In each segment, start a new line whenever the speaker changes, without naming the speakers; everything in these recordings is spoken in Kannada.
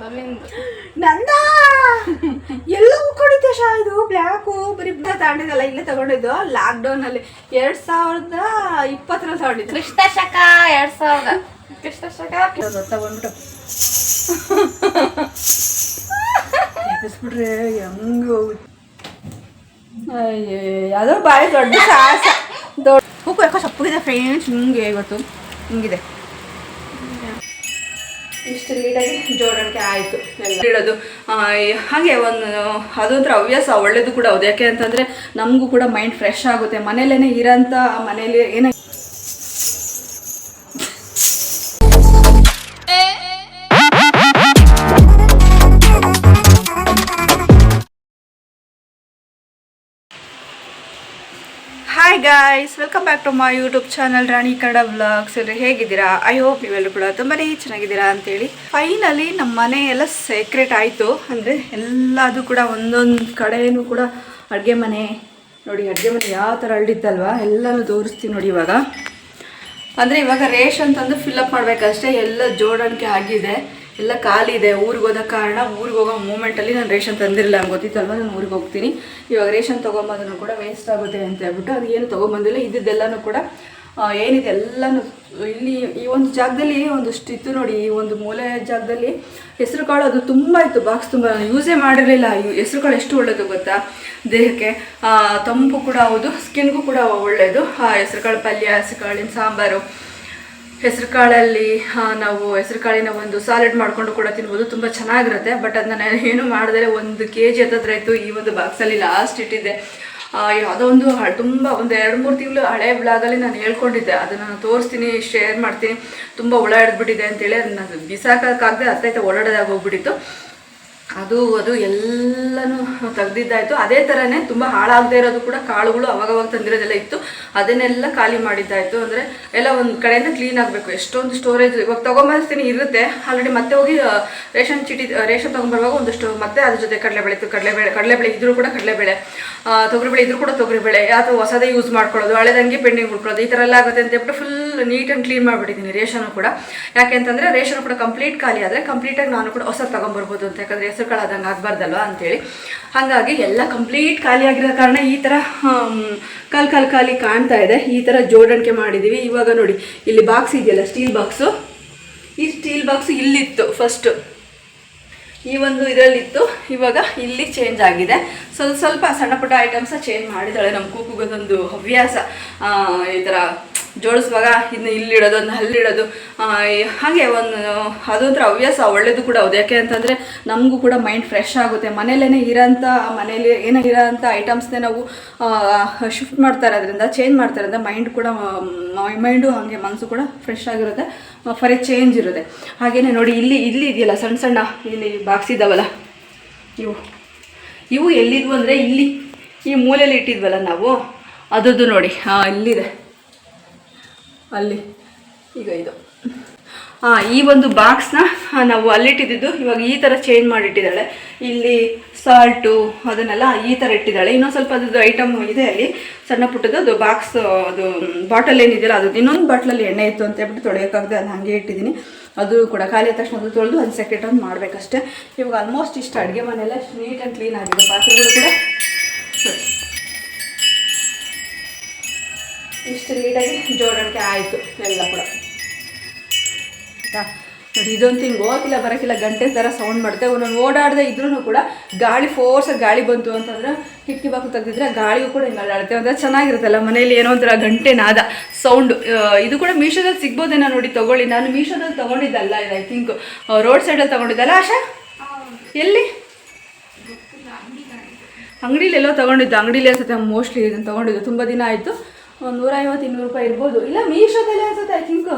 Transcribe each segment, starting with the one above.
ನಂದ ಎಲ್ಲ ಉಳ್ಕೊಂಡಿದ್ದೆ ಶಾ. ಇದು ಬ್ಲ್ಯಾಕು ಬರೀ ತಗೊಂಡಿದ್ದಲ್ಲ, ಇಲ್ಲೇ ತಗೊಂಡಿದ್ದು ಲಾಕ್ಡೌನ್ ಅಲ್ಲಿ 2020 ತಗೊಂಡಿದ್ದು.
ಕೃಷ್ಣ ಶಕ 2000 ಕೃಷ್ಣ ಶಕ
ತಗೊಂಡ್ಬಿಟ್ಟು ಎಬ್ಬಿಸ್ಬಿಟ್ರೆ ಹೆಂಗ್ ಹೋಗುತ್ತೆ. ಅಯ್ಯೋ ಯಾವುದೋ ಬಾಯಿ ದೊಡ್ಡ ಸಾಹಸ. ದೊಡ್ಡ ಹೂಕು ಯಾಕೋ ಸಪ್ಪಗಿದೆ ಫ್ರೆಂಡ್ಸ್. ಹಿಂಗೆ ಇವತ್ತು ಹಿಂಗಿದೆ. ಇಷ್ಟು ನೀಟಾಗಿ ಜೋಡಣೆ ಆಯಿತು ಎಲ್ಲ ಇಡೋದು. ಹಾಗೆ ಒಂದು ಅದೊಂಥರ ಹವ್ಯಾಸ, ಒಳ್ಳೇದು ಕೂಡ ಹೌದು. ಯಾಕೆ ಅಂತಂದರೆ ನಮಗೂ ಕೂಡ ಮೈಂಡ್ ಫ್ರೆಶ್ ಆಗುತ್ತೆ. ಮನೇಲೇ ಇರೋಂಥ ಮನೇಲಿ ಏನೇ hi guys, welcome back to my YouTube channel Rani Kannada vlogs. ಎಲ್ಲರೂ ಹೇಗಿದ್ದೀರಾ? ಐ ಹೋಪ್ ನೀವೆಲ್ಲರೂ ಕೂಡ ತುಂಬಾ ಚೆನ್ನಾಗಿದ್ದೀರಾ ಅಂತೇಳಿ. ಫೈನಲಿ ನಮ್ಮ ಮನೆ ಎಲ್ಲ ಸೀಕ್ರೆಟ್ ಆಯಿತು. ಅಂದರೆ ಎಲ್ಲದು ಕೂಡ ಒಂದೊಂದು ಕಡೆಯೂ ಕೂಡ ಅಡುಗೆ ಮನೆ ನೋಡಿ, ಅಡುಗೆ ಮನೆ ಯಾವ ಥರ ಹರಡಿತ್ತಲ್ವ ಎಲ್ಲನೂ ತೋರಿಸ್ತೀನಿ ನೋಡಿ. ಇವಾಗ ಅಂದರೆ ಇವಾಗ ರೇಷನ್ ತಂದು ಫಿಲ್ಅಪ್ ಮಾಡಬೇಕಷ್ಟೇ. ಎಲ್ಲ ಜೋಡಣೆ ಆಗಿದೆ, ಎಲ್ಲ ಖಾಲಿ ಇದೆ. ಊರಿಗೆ ಹೋದ ಕಾರಣ ಊರಿಗೆ ಹೋಗೋ ಮೂಮೆಂಟಲ್ಲಿ ನಾನು ರೇಷನ್ ತಂದಿರಲಿಲ್ಲ, ನಂಗೆ ಗೊತ್ತಿತ್ತಲ್ವ ನಾನು ಊರಿಗೆ ಹೋಗ್ತೀನಿ. ಇವಾಗ ರೇಷನ್ ತೊಗೊಂಬಂದ್ರೂ ಕೂಡ ವೇಸ್ಟ್ ಆಗುತ್ತೆ ಅಂತ ಹೇಳ್ಬಿಟ್ಟು ಅದು ಏನು ತೊಗೊಂಬಂದಿಲ್ಲ. ಇದ್ದಿದ್ದೆಲ್ಲನೂ ಕೂಡ ಏನಿದೆ ಎಲ್ಲನೂ ಇಲ್ಲಿ ಈ ಒಂದು ಜಾಗದಲ್ಲಿ ಒಂದಷ್ಟು ಇತ್ತು ನೋಡಿ. ಈ ಒಂದು ಮೂಲೆ ಜಾಗದಲ್ಲಿ ಹೆಸರು ಕಾಳು ಅದು ತುಂಬ ಇತ್ತು, ಬಾಕ್ಸ್ ತುಂಬ. ನಾನು ಯೂಸೇ ಮಾಡಿರಲಿಲ್ಲ. ಹೆಸರು ಕಾಳು ಎಷ್ಟು ಒಳ್ಳೆಯದು ಗೊತ್ತಾ ದೇಹಕ್ಕೆ, ತಂಪು ಕೂಡ ಹೌದು, ಸ್ಕಿನ್ಗೂ ಕೂಡ ಒಳ್ಳೆಯದು. ಹೆಸರು ಕಾಳು ಪಲ್ಯ, ಹೆಸರು ಕಾಳಿನ ಸಾಂಬಾರು, ಹೆಸರು ಕಾಳಲ್ಲಿ ನಾವು ಹೆಸರು ಕಾಳಿನ ಒಂದು ಸಾಲೆಡ್ ಮಾಡಿಕೊಂಡು ಕೂಡ ತಿನ್ಬೋದು, ತುಂಬ ಚೆನ್ನಾಗಿರುತ್ತೆ. ಬಟ್ ಅದನ್ನ ನಾನು ಏನು ಮಾಡಿದ್ರೆ 1 kg ಹತ್ತಿರ ಇತ್ತು. ಈ ಒಂದು ಬಾಕ್ಸಲ್ಲಿ ಲಾಸ್ಟ್ ಇಟ್ಟಿದ್ದೆ. ಯಾವುದೋ ಒಂದು ತುಂಬ ಒಂದು 2-3 ತಿಂಗಳು ಹಳೆ ಬ್ಲಾಗಲ್ಲಿ ನಾನು ಹೇಳ್ಕೊಂಡಿದ್ದೆ, ಅದನ್ನು ನಾನು ತೋರಿಸ್ತೀನಿ, ಶೇರ್ ಮಾಡ್ತೀನಿ. ತುಂಬ ಹುಳ ಹಿಡಿದ್ಬಿಟ್ಟಿದೆ ಅಂತೇಳಿ ಅದನ್ನು ಬಿಸಾಕೋಕ್ಕಾಗದೆ ಅತ್ತೈತೆ ಓಡಾಡೋದಾಗ ಹೋಗ್ಬಿಟ್ಟಿತ್ತು. ಅದು ಎಲ್ಲನೂ ತೆಗ್ದಿದ್ದಾಯಿತು. ಅದೇ ಥರನೇ ತುಂಬ ಹಾಳಾಗದೇ ಇರೋದು ಕೂಡ ಕಾಳುಗಳು ಅವಾಗವಾಗ ತಂದಿರೋದೆಲ್ಲ ಇತ್ತು, ಅದನ್ನೆಲ್ಲ ಖಾಲಿ ಮಾಡಿದ್ದಾಯಿತು. ಅಂದರೆ ಎಲ್ಲ ಒಂದು ಕಡೆಯಿಂದ ಕ್ಲೀನ್ ಆಗಬೇಕು. ಎಷ್ಟೊಂದು ಸ್ಟೋರೇಜ್ ಇವಾಗ ತೊಗೊಂಬರ್ತೀನಿ ಇರುತ್ತೆ ಆಲ್ರೆಡಿ. ಮತ್ತೆ ಹೋಗಿ ರೇಷನ್ ತೊಗೊಂಬರುವಾಗ ಒಂದಷ್ಟು ಮತ್ತೆ ಅದ್ರ ಜೊತೆ ಕಡಲೆಬೇಳೆ ಇತ್ತು, ಕಡಲೆಬೇಳೆ ಇದ್ರೂ ಕೂಡ ಕಡಲೆಬೇಳೆ, ತೊಗರಿಬೇಳೆ ಇದ್ರೂ ಕೂಡ ತೊಗರಿಬೇಳೆ, ಅಥವಾ ಹೊಸದೇ ಯೂಸ್ ಮಾಡ್ಕೊಳ್ಳೋದು, ಹಳೆದಂಗೆ ಪೆಂಡಿಂಗ್ ಬಿಡ್ಕೊಳ್ಳೋದು, ಈ ಥರ ಎಲ್ಲ ಆಗುತ್ತೆ ಅಂತ ಹೇಳ್ಬಿಟ್ಟು ಫುಲ್ ನೀಟ್ ಆ್ಯಂಡ್ ಕ್ಲೀನ್ ಮಾಡಿಬಿಟ್ಟಿದ್ದೀನಿ ರೇಷನು ಕೂಡ. ಯಾಕೆ ಅಂತಂದರೆ ರೇಷನ್ ಕೂಡ ಕಂಪ್ಲೀಟ್ ಖಾಲಿ ಆದರೆ ಕಂಪ್ಲೀಟಾಗಿ ನಾನು ಕೂಡ ಹೊಸ ತೊಗೊಂಬರ್ಬೋದು ಅಂತ. ಯಾಕಂದರೆ ಹೆಸರು ಕಾಳಾದಂಗೆ ಆಗಬಾರ್ದಲ್ವ ಅಂಥೇಳಿ. ಹಾಗಾಗಿ ಎಲ್ಲ ಕಂಪ್ಲೀಟ್ ಖಾಲಿ ಆಗಿರೋ ಕಾರಣ ಈ ಥರ ಖಾಲಿ ಕಾಣ್ತಾ ಇದೆ. ಈ ಥರ ಜೋಡಣೆ ಮಾಡಿದ್ದೀವಿ. ಇವಾಗ ನೋಡಿ ಇಲ್ಲಿ ಬಾಕ್ಸ್ ಇದೆಯಲ್ಲ, ಸ್ಟೀಲ್ ಬಾಕ್ಸು, ಈ ಸ್ಟೀಲ್ ಬಾಕ್ಸು ಇಲ್ಲಿತ್ತು ಫಸ್ಟು, ಈ ಒಂದು ಇದರಲ್ಲಿತ್ತು. ಇವಾಗ ಇಲ್ಲಿ ಚೇಂಜ್ ಆಗಿದೆ. ಸ್ವಲ್ಪ ಸಣ್ಣ ಪುಟ್ಟ ಐಟಮ್ಸ ಚೇಂಜ್ ಮಾಡಿದ್ದಾಳೆ. ನಮ್ಮ ಕೂಗುಗೋದೊಂದು ಹವ್ಯಾಸ, ಈ ಥರ ಜೋಡಿಸುವಾಗ ಇದನ್ನ ಇಲ್ಲಿಡೋದು, ಅದನ್ನ ಅಲ್ಲಿಡೋದು. ಹಾಗೆ ಒಂದು ಅದೊಂಥರ ಹವ್ಯಾಸ, ಒಳ್ಳೇದು ಕೂಡ ಹೌದು. ಯಾಕೆ ಅಂತಂದರೆ ನಮಗೂ ಕೂಡ ಮೈಂಡ್ ಫ್ರೆಶ್ ಆಗುತ್ತೆ. ಮನೇಲೇ ಇರೋಂಥ ಮನೇಲಿ ಏನೋ ಇರೋಂಥ ಐಟಮ್ಸ್ನೇ ನಾವು ಶಿಫ್ಟ್ ಮಾಡ್ತಾ ಇರೋದ್ರಿಂದ, ಚೇಂಜ್ ಮಾಡ್ತಾ ಇರೋದ್ರಿಂದ ಮೈಂಡು ಹಾಗೆ ಮನಸ್ಸು ಕೂಡ ಫ್ರೆಶ್ ಆಗಿರುತ್ತೆ, ಫರಿ ಚೇಂಜ್ ಇರುತ್ತೆ. ಹಾಗೆಯೇ ನೋಡಿ ಇಲ್ಲಿ ಇದೆಯಲ್ಲ ಸಣ್ಣ ಇಲ್ಲಿ ಬಾಕ್ಸ್ ಇದ್ದಾವಲ್ಲ, ಇವು ಎಲ್ಲಿದ್ವು ಅಂದರೆ ಇಲ್ಲಿ ಈ ಮೂಲೆಯಲ್ಲಿ ಇಟ್ಟಿದ್ವಲ್ಲ ನಾವು, ಅದದ್ದು ನೋಡಿ ಇಲ್ಲಿದೆ ಅಲ್ಲಿ. ಈಗ ಇದು ಈ ಒಂದು ಬಾಕ್ಸ್ನ ನಾವು ಅಲ್ಲಿಟ್ಟಿದ್ದು ಇವಾಗ ಈ ಥರ ಚೇಂಜ್ ಮಾಡಿಟ್ಟಿದ್ದಾಳೆ. ಇಲ್ಲಿ ಸಾಲ್ಟು ಅದನ್ನೆಲ್ಲ ಈ ಥರ ಇಟ್ಟಿದ್ದಾಳೆ. ಇನ್ನೊಂದು ಸ್ವಲ್ಪ ಅದ್ರದ್ದು ಐಟಮ್ ಇದೆ ಅಲ್ಲಿ ಸಣ್ಣ ಪುಟ್ಟದ್ದು. ಅದು ಬಾಕ್ಸ್ ಅದು ಬಾಟಲ್ ಏನಿದೆಯಲ್ಲ, ಅದು ಇನ್ನೊಂದು ಬಾಟ್ಲಲ್ಲಿ ಎಣ್ಣೆ ಇತ್ತು ಅಂತ ಹೇಳ್ಬಿಟ್ಟು ತೊಳೆಯೋಕ್ಕಾಗದೆ ಅದು ಹಾಗೆ ಇಟ್ಟಿದ್ದೀನಿ. ಅದು ಕೂಡ ಖಾಲಿ ಆದ ತಕ್ಷಣ ಅದು ತೊಳೆದು ಒಂದು ಸೆಕೆಂಡ್ ಒಂದು ಮಾಡಬೇಕಷ್ಟೇ. ಇವಾಗ ಆಲ್ಮೋಸ್ಟ್ ಇಷ್ಟು ಅಡುಗೆ ಮನೆಯೆಲ್ಲ ನೀಟ್ ಆ್ಯಂಡ್ ಕ್ಲೀನ್ ಆಗಿದೆ. ಪಾತ್ರೆಗಳು ಕೂಡ ಇಷ್ಟು ನೀಟಾಗಿ ಜೋಡಣೆ ಆಯಿತು ಎಲ್ಲ ಕೂಡ. ಆಯಿತಾ ನೋಡಿ, ಇದೊಂದು ತಿಂಗ್ ಹೋಗಿಲ್ಲ ಬರೋಕ್ಕಿಲ್ಲ, ಗಂಟೆ ಥರ ಸೌಂಡ್ ಮಾಡುತ್ತೆ. ಒಂದೊಂದು ಓಡಾಡದೆ ಇದ್ರೂ ಕೂಡ ಗಾಳಿ ಫೋರ್ಸಾಗಿ ಗಾಳಿ ಬಂತು ಅಂತಂದ್ರೆ ಕಿಟಕಿ ಬಾಕು ತೆಗೆದಿದ್ರೆ ಗಾಳಿಗೂ ಕೂಡ ಹಿಂಗೆ ಅಲ್ಲಾಡುತ್ತೆ. ಒಂಥರ ಚೆನ್ನಾಗಿರುತ್ತಲ್ಲ ಮನೇಲಿ, ಏನೋ ಒಂಥರ ಗಂಟೆ ನಾದ ಸೌಂಡು. ಇದು ಕೂಡ ಮೀಶೋದಲ್ಲಿ ಸಿಗ್ಬೋದೇನೋ ನೋಡಿ, ತೊಗೊಳ್ಳಿ. ನಾನು ಮೀಶೋದಲ್ಲಿ ತೊಗೊಂಡಿದ್ದಲ್ಲ, ಇದು ಐ ಥಿಂಕ್ ರೋಡ್ ಸೈಡಲ್ಲಿ ತೊಗೊಂಡಿದ್ದಲ್ಲ ಆಶಾ? ಎಲ್ಲಿ ಅಂಗಡಿಲಿ ಎಲ್ಲೋ ತೊಗೊಂಡಿದ್ದು, ಅಂಗಡಿಲಿ ಅನ್ಸುತ್ತೆ ಮೋಸ್ಟ್ಲಿ ಇದನ್ನು ತೊಗೊಂಡಿದ್ದು. ತುಂಬ ದಿನ ಆಯಿತು, 150-200 ರೂಪಾಯಿ ಇರ್ಬೋದು. ಇಲ್ಲ ಮೀಶೋದಲ್ಲಿ ಅನ್ಸುತ್ತೆ ಐ ಥಿಂಕ್,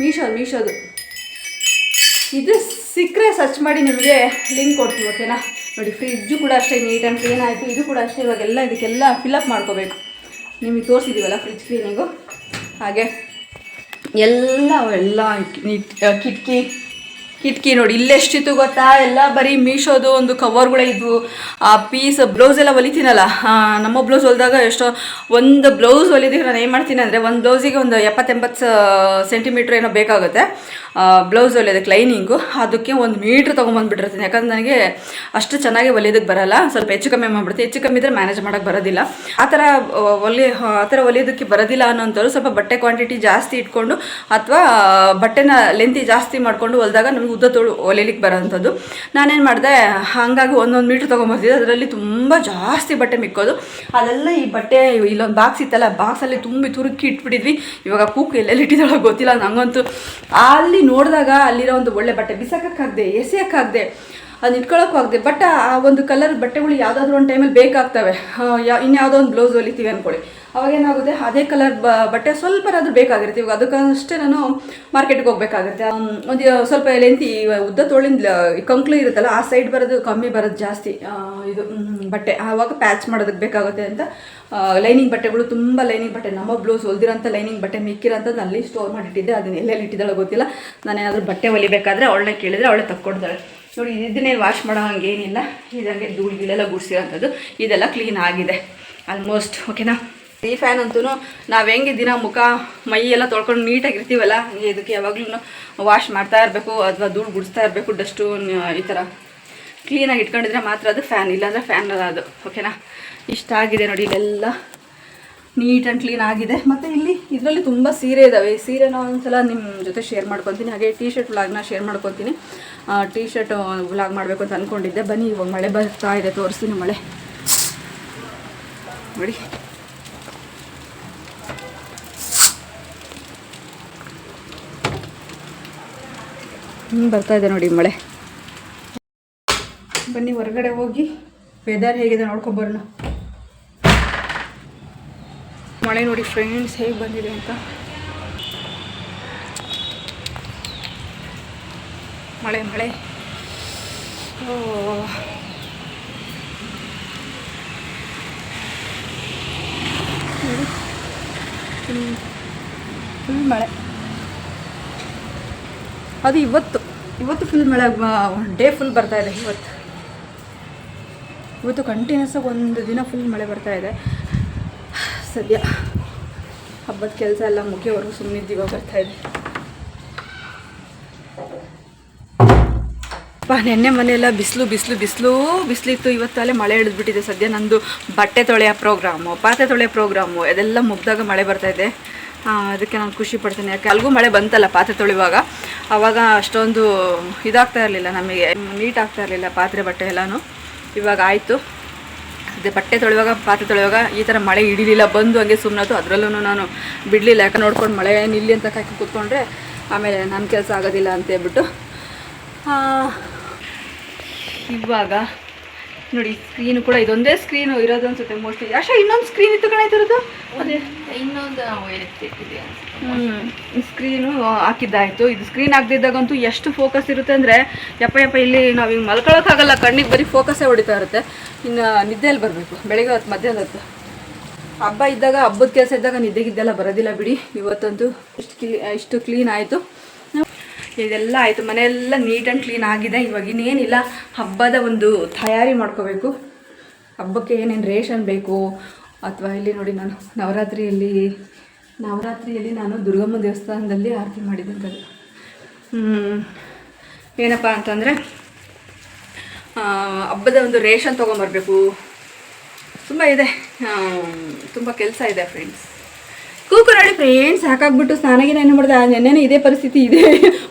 ಮೀಶೋದು. ಇದು ಸಿಕ್ಕರೆ ಸರ್ಚ್ ಮಾಡಿ ನಿಮಗೆ ಲಿಂಕ್ ಕೊಡ್ತೀವಿ, ಓಕೆನಾ? ನೋಡಿ ಫ್ರಿಜ್ಜು ಕೂಡ ಅಷ್ಟೇ ನೀಟ್ ಆ್ಯಂಡ್ ಕ್ಲೀನ್ ಆಯಿತು. ಇದು ಕೂಡ ಅಷ್ಟೇ. ಇವಾಗೆಲ್ಲ ಇದಕ್ಕೆಲ್ಲ ಫಿಲ್ಅಪ್ ಮಾಡ್ಕೋಬೇಕು. ನಿಮಗೆ ತೋರಿಸಿದ್ದೀವಲ್ಲ ಫ್ರಿಜ್ ಕ್ಲೀನಿಂಗು, ಹಾಗೆ ಎಲ್ಲ ಕಿಟಕಿ ನೋಡಿ ಇಲ್ಲೆಷ್ಟಿತ್ತು ಗೊತ್ತಾ. ಎಲ್ಲ ಬರೀ ಮೀಶೋದು ಒಂದು ಕವರ್ಗಳೇ ಇದ್ವು. ಆ ಪೀಸ್ ಬ್ಲೌಸ್ ಎಲ್ಲ ಹೊಲಿತೀನಲ್ಲ, ನಮ್ಮ ಬ್ಲೌಸ್ ಹೊಲಿದಾಗ ಒಂದು ಬ್ಲೌಸ್ ಹೊಲಿದೀವಿ. ನಾನು ಏನು ಮಾಡ್ತೀನಿ ಅಂದರೆ ಒಂದು ಬ್ಲೌಸಿಗೆ ಒಂದು 70-80 ಸೆಂಟಿಮೀಟ್ರ್ ಏನೋ ಬೇಕಾಗುತ್ತೆ. ಬ್ಲೌಸ್ ಹೊಲಿಯೋದಕ್ಕೆ ಲೈನಿಂಗು ಅದಕ್ಕೆ 1 ಮೀಟ್ರ್ ತೊಗೊಂಬಂದುಬಿಟ್ಟಿರ್ತೀನಿ. ಯಾಕಂದ್ರೆ ನನಗೆ ಅಷ್ಟು ಚೆನ್ನಾಗಿ ಹೊಲಿಯೋದಕ್ಕೆ ಬರಲ್ಲ, ಸ್ವಲ್ಪ ಹೆಚ್ಚು ಕಮ್ಮಿ ಮಾಡಿಬಿಡ್ತೀನಿ. ಹೆಚ್ಚು ಕಮ್ಮಿ ಇದ್ದರೆ ಮ್ಯಾನೇಜ್ ಮಾಡೋಕ್ಕೆ ಬರೋದಿಲ್ಲ. ಆ ಥರ ಹೊಲಿಯೋದಕ್ಕೆ ಬರೋದಿಲ್ಲ ಅನ್ನೋಂಥವ್ರು ಸ್ವಲ್ಪ ಬಟ್ಟೆ ಕ್ವಾಂಟಿಟಿ ಜಾಸ್ತಿ ಇಟ್ಕೊಂಡು ಅಥವಾ ಬಟ್ಟೆನ ಲೆಂತಿ ಜಾಸ್ತಿ ಮಾಡಿಕೊಂಡು ಹೊಲಿದಾಗ ನಮಗೆ ಉದ್ದ ತೋಳು ಹೊಲಿಲಿಕ್ಕೆ ಬರೋವಂಥದ್ದು. ನಾನೇನು ಮಾಡಿದೆ, ಹಾಗಾಗಿ 1 ಮೀಟ್ರ್ ತೊಗೊಂಬರ್ತಿದ್ದೆ. ಅದರಲ್ಲಿ ತುಂಬ ಜಾಸ್ತಿ ಬಟ್ಟೆ ಮಿಕ್ಕೋದು. ಅದೆಲ್ಲ ಈ ಬಟ್ಟೆ ಇಲ್ಲೊಂದು ಬಾಕ್ಸ್ ಇತ್ತಲ್ಲ, ಬಾಕ್ಸಲ್ಲಿ ತುಂಬಿ ತುರುಕಿ ಇಟ್ಬಿಟ್ಟಿದ್ವಿ. ಇವಾಗ ಕೂಕು ಎಲ್ಲೆಲ್ಲಿ ಇಟ್ಟಿದ್ದಾಳೋ ಗೊತ್ತಿಲ್ಲ ನಂಗಂತೂ. ಅಲ್ಲಿ ನೋಡಿದಾಗ ಅಲ್ಲಿರೋ ಒಂದು ಒಳ್ಳೆ ಬಟ್ಟೆ ಬಿಸಾಕೋಕ್ಕಾಗದೆ, ಎಸೆಯೋಕ್ಕಾಗದೆ, ಅದು ಇಟ್ಕೊಳ್ಳೋಕ್ಕೂ ಆಗದೆ. ಬಟ್ ಆ ಒಂದು ಕಲರ್ ಬಟ್ಟೆಗಳು ಯಾವುದಾದ್ರೂ ಒಂದು ಟೈಮಲ್ಲಿ ಬೇಕಾಗ್ತವೆ. ಇನ್ಯಾವುದೋ ಒಂದು ಬ್ಲೌಸ್ ಹೊಲಿತೀವಿ ಅಂದ್ಕೊಳ್ಳಿ, ಅವಾಗೇನಾಗುತ್ತೆ ಅದೇ ಕಲರ್ ಬಟ್ಟೆ ಸ್ವಲ್ಪನಾದ್ರೂ ಬೇಕಾಗಿರುತ್ತೆ. ಇವಾಗ ಅದಕ್ಕಷ್ಟೇ ನಾನು ಮಾರ್ಕೆಟ್ಗೆ ಹೋಗ್ಬೇಕಾಗುತ್ತೆ. ಒಂದು ಸ್ವಲ್ಪ ಲೆಂತಿ ಉದ್ದ ತೋಳಿಂದ ಕಂಕ್ಳು ಇರುತ್ತಲ್ಲ, ಆ ಸೈಡ್ ಬರೋದು ಕಮ್ಮಿ, ಬರೋದು ಜಾಸ್ತಿ ಇದು ಬಟ್ಟೆ. ಆವಾಗ ಪ್ಯಾಚ್ ಮಾಡೋದಕ್ಕೆ ಬೇಕಾಗುತ್ತೆ ಅಂತ ಲೈನಿಂಗ್ ಬಟ್ಟೆಗಳು, ತುಂಬ ಲೈನಿಂಗ್ ಬಟ್ಟೆ, ನಮ್ಮ ಬ್ಲೌಸ್ ಹೊಲ್ದಿರೋಂಥ ಲೈನಿಂಗ್ ಬಟ್ಟೆ ಮಿಕ್ಕಿರೋಂಥದ್ದು ಅಲ್ಲಿ ಸ್ಟೋರ್ ಮಾಡಿಟ್ಟಿದ್ದೆ. ಅದನ್ನ ಎಲ್ಲೆಲ್ಲಿ ಇಟ್ಟಿದ್ದಾಳೋ ಗೊತ್ತಿಲ್ಲ. ನಾನೇನಾದರೂ ಬಟ್ಟೆ ಹೊಲಿಬೇಕಾದ್ರೆ ಅವಳನ್ನ ಕೇಳಿದರೆ ಅವಳೇ ತಕ್ಕೊಡ್ತಾಳೆ. ನೋಡಿ, ಇದನ್ನೇನು ವಾಶ್ ಮಾಡೋ ಹಂಗೇನಿಲ್ಲ. ಇದಂಗೆ ಧೂಳುಗಳೆಲ್ಲ ಗುಡಿಸಿರೋಂಥದ್ದು. ಇದೆಲ್ಲ ಕ್ಲೀನ್ ಆಗಿದೆ ಆಲ್ಮೋಸ್ಟ್. ಓಕೆನಾ. ಈ ಫ್ಯಾನ್ ಅಂತೂ ನಾವು ಹೆಂಗೆ ದಿನ ಮುಖ ಮೈ ಎಲ್ಲ ತೊಳ್ಕೊಂಡು ನೀಟಾಗಿರ್ತೀವಲ್ಲ, ಇದಕ್ಕೆ ಯಾವಾಗಲೂ ವಾಶ್ ಮಾಡ್ತಾ ಇರಬೇಕು ಅಥವಾ ಧೂಳು ಗುಡಿಸ್ತಾ ಇರಬೇಕು. ಡಸ್ಟು ಈ ಥರ ಕ್ಲೀನಾಗಿ ಇಟ್ಕೊಂಡಿದ್ರೆ ಮಾತ್ರ ಅದು ಫ್ಯಾನ್, ಇಲ್ಲಾಂದರೆ ಫ್ಯಾನ್ ಅಲ್ಲ ಅದು. ಓಕೆನಾ. ಇಷ್ಟ ಆಗಿದೆ ನೋಡಿ, ಇಲ್ಲೆಲ್ಲ ನೀಟ್ ಆ್ಯಂಡ್ ಕ್ಲೀನ್ ಆಗಿದೆ. ಮತ್ತು ಇದರಲ್ಲಿ ತುಂಬ ಸೀರೆ ಇದ್ದಾವೆ. ಈ ಸೀರೆನ ಒಂದ್ಸಲ ನಿಮ್ಮ ಜೊತೆ ಶೇರ್ ಮಾಡ್ಕೊತೀನಿ. ಹಾಗೆ ಟೀ ಶರ್ಟ್ ವ್ಲಾಗ್ನ ಶೇರ್ ಮಾಡ್ಕೊತೀನಿ. ಟೀ ಶರ್ಟ್ ವ್ಲಾಗ್ ಮಾಡಬೇಕು ಅಂತ ಅಂದ್ಕೊಂಡಿದ್ದೆ. ಬನ್ನಿ, ಇವಾಗ ಮಳೆ ಬರ್ತಾ ಇದೆ, ತೋರಿಸ್ತೀನಿ ಮಳೆ ನೋಡಿ. ಬರ್ತಾ ಇದೆ ನೋಡಿ ಮಳೆ. ಬನ್ನಿ ಹೊರಗಡೆ ಹೋಗಿ ವೆದರ್ ಹೇಗಿದೆ ನೋಡ್ಕೊಂಬರೋಣ. ಮಳೆ ನೋಡಿ ಫ್ರೆಂಡ್ಸ್ ಹೇಗೆ ಬಂದಿದೆ ಅಂತ. ಮಳೆ ಮಳೆ ಫುಲ್ ಮಳೆ. ಅದು ಇವತ್ತು ಫುಲ್ ಮಳೆ, ಡೇ ಫುಲ್ ಬರ್ತಾ ಇದೆ. ಇವತ್ತು ಕಂಟಿನ್ಯೂಸ್ ಆಗಿ ಒಂದು ದಿನ ಫುಲ್ ಮಳೆ ಬರ್ತಾ ಇದೆ. ಸದ್ಯ ಹಬ್ಬದ ಕೆಲಸ ಎಲ್ಲ ಮುಗಿಯೋವರೆಗೂ ಸುಮ್ಮನಿದ್ದೀವ, ಬರ್ತಾ ಇದೆ. ನೆನ್ನೆ ಮನೆಯೆಲ್ಲ ಬಿಸಿಲಿತ್ತು. ಇವತ್ತಲ್ಲೇ ಮಳೆ ಇಳಿದ್ಬಿಟ್ಟಿದೆ. ಸದ್ಯ ನಂದು ಬಟ್ಟೆ ತೊಳೆಯೋ ಪ್ರೋಗ್ರಾಮು, ಪಾತ್ರೆ ತೊಳೆಯೋ ಪ್ರೋಗ್ರಾಮು ಅದೆಲ್ಲ ಮುಗ್ದಾಗ ಮಳೆ ಬರ್ತಾಯಿದೆ. ಅದಕ್ಕೆ ನಾನು ಖುಷಿ ಪಡ್ತೀನಿ. ಯಾಕೆ ಅಲ್ಗೂ ಮಳೆ ಬಂತಲ್ಲ ಪಾತ್ರೆ ತೊಳೆಯುವಾಗ, ಆವಾಗ ಅಷ್ಟೊಂದು ಇದಾಗ್ತಾ ಇರಲಿಲ್ಲ, ನಮಗೆ ನೀಟ್ ಆಗ್ತಾ ಇರಲಿಲ್ಲ ಪಾತ್ರೆ ಬಟ್ಟೆ ಎಲ್ಲನೂ. ಇವಾಗ ಆಯಿತು. ಅದೇ ಬಟ್ಟೆ ತೊಳೆಯುವಾಗ, ಪಾತ್ರೆ ತೊಳೆಯುವಾಗ ಈ ಥರ ಮಳೆ ಹಿಡಿಲಿಲ್ಲ, ಬಂದು ಹಂಗೆ ಸುಮ್ಮನದು. ಅದರಲ್ಲೂ ನಾನು ಬಿಡಲಿಲ್ಲ. ಯಾಕೆ ನೋಡ್ಕೊಂಡು ಮಳೆ ನಿಲ್ಲಿ ಅಂತ ಕಾಕಿ ಕೂತ್ಕೊಂಡ್ರೆ ಆಮೇಲೆ ನನ್ನ ಕೆಲಸ ಆಗೋದಿಲ್ಲ ಅಂತ ಹೇಳ್ಬಿಟ್ಟು. ಇವಾಗ ನೋಡಿ, ಸ್ಕ್ರೀನು ಕೂಡ ಇದೊಂದೇ ಸ್ಕ್ರೀನು ಇರೋದು ಅನ್ಸುತ್ತೆ ಮೋಸ್ಟ್ಲಿ. ಅಷ್ಟೇ ಇನ್ನೊಂದು ಸ್ಕ್ರೀನ್ ಇತ್ತು ಕಣಾಯ್ತಿರೋದು, ಅದೇ ಇನ್ನೊಂದು ಸ್ಕ್ರೀನು ಹಾಕಿದ್ದಾಯಿತು. ಇದು ಸ್ಕ್ರೀನ್ ಹಾಕ್ದಿದ್ದಾಗಂತೂ ಎಷ್ಟು ಫೋಕಸ್ ಇರುತ್ತೆ ಅಂದರೆ, ಯಪ್ಪ ಇಲ್ಲಿ ನಾವು ಹಿಂಗೆ ಮಲ್ಕೊಳ್ಳೋಕ್ಕಾಗಲ್ಲ, ಕಣ್ಣಿಗೆ ಬರೀ ಫೋಕಸ್ಸೇ ಹೊಡಿತಾ ಇರುತ್ತೆ. ಇನ್ನು ನಿದ್ದೆಯಲ್ಲಿ ಬರಬೇಕು ಬೆಳಗ್ಗೆ ಹೊತ್ತು, ಮಧ್ಯಾಹ್ನ ಹೊತ್ತು. ಹಬ್ಬ ಇದ್ದಾಗ, ಹಬ್ಬದ ಕೆಲಸ ಇದ್ದಾಗ ನಿದ್ದೆಗಿದ್ದೆಲ್ಲ ಬರೋದಿಲ್ಲ ಬಿಡಿ. ಇವತ್ತಂತೂ ಇಷ್ಟು ಕ್ಲೀನ್ ಆಯಿತು. ಇದೆಲ್ಲ ಆಯಿತು, ಮನೆಯೆಲ್ಲ ನೀಟ್ ಆ್ಯಂಡ್ ಕ್ಲೀನ್ ಆಗಿದೆ. ಇವಾಗ ಇನ್ನೇನಿಲ್ಲ, ಹಬ್ಬದ ಒಂದು ತಯಾರಿ ಮಾಡ್ಕೋಬೇಕು. ಹಬ್ಬಕ್ಕೆ ಏನೇನು ರೇಷನ್ ಬೇಕು, ಅಥವಾ ಇಲ್ಲಿ ನೋಡಿ, ನಾನು ನವರಾತ್ರಿಯಲ್ಲಿ ನಾನು ದುರ್ಗಮ್ಮ ದೇವಸ್ಥಾನದಲ್ಲಿ ಆರತಿ ಮಾಡಿದ್ದಂಥದ್ದು. ಏನಪ್ಪ ಅಂತಂದರೆ, ಹಬ್ಬದ ಒಂದು ರೇಷನ್ ತೊಗೊಂಬರ್ಬೇಕು. ತುಂಬ ಇದೆ, ತುಂಬ ಕೆಲಸ ಇದೆ ಫ್ರೆಂಡ್ಸ್. ಕೂಕು ನೋಡಿ ಫ್ರೆಂಡ್ಸ್, ಸಾಕಾಗ್ಬಿಟ್ಟು ಸ್ನಾನಗಿನ ಏನು ಮಾಡಿದೆ. ನೆನ್ನೆನೇ ಇದೇ ಪರಿಸ್ಥಿತಿ, ಇದೆ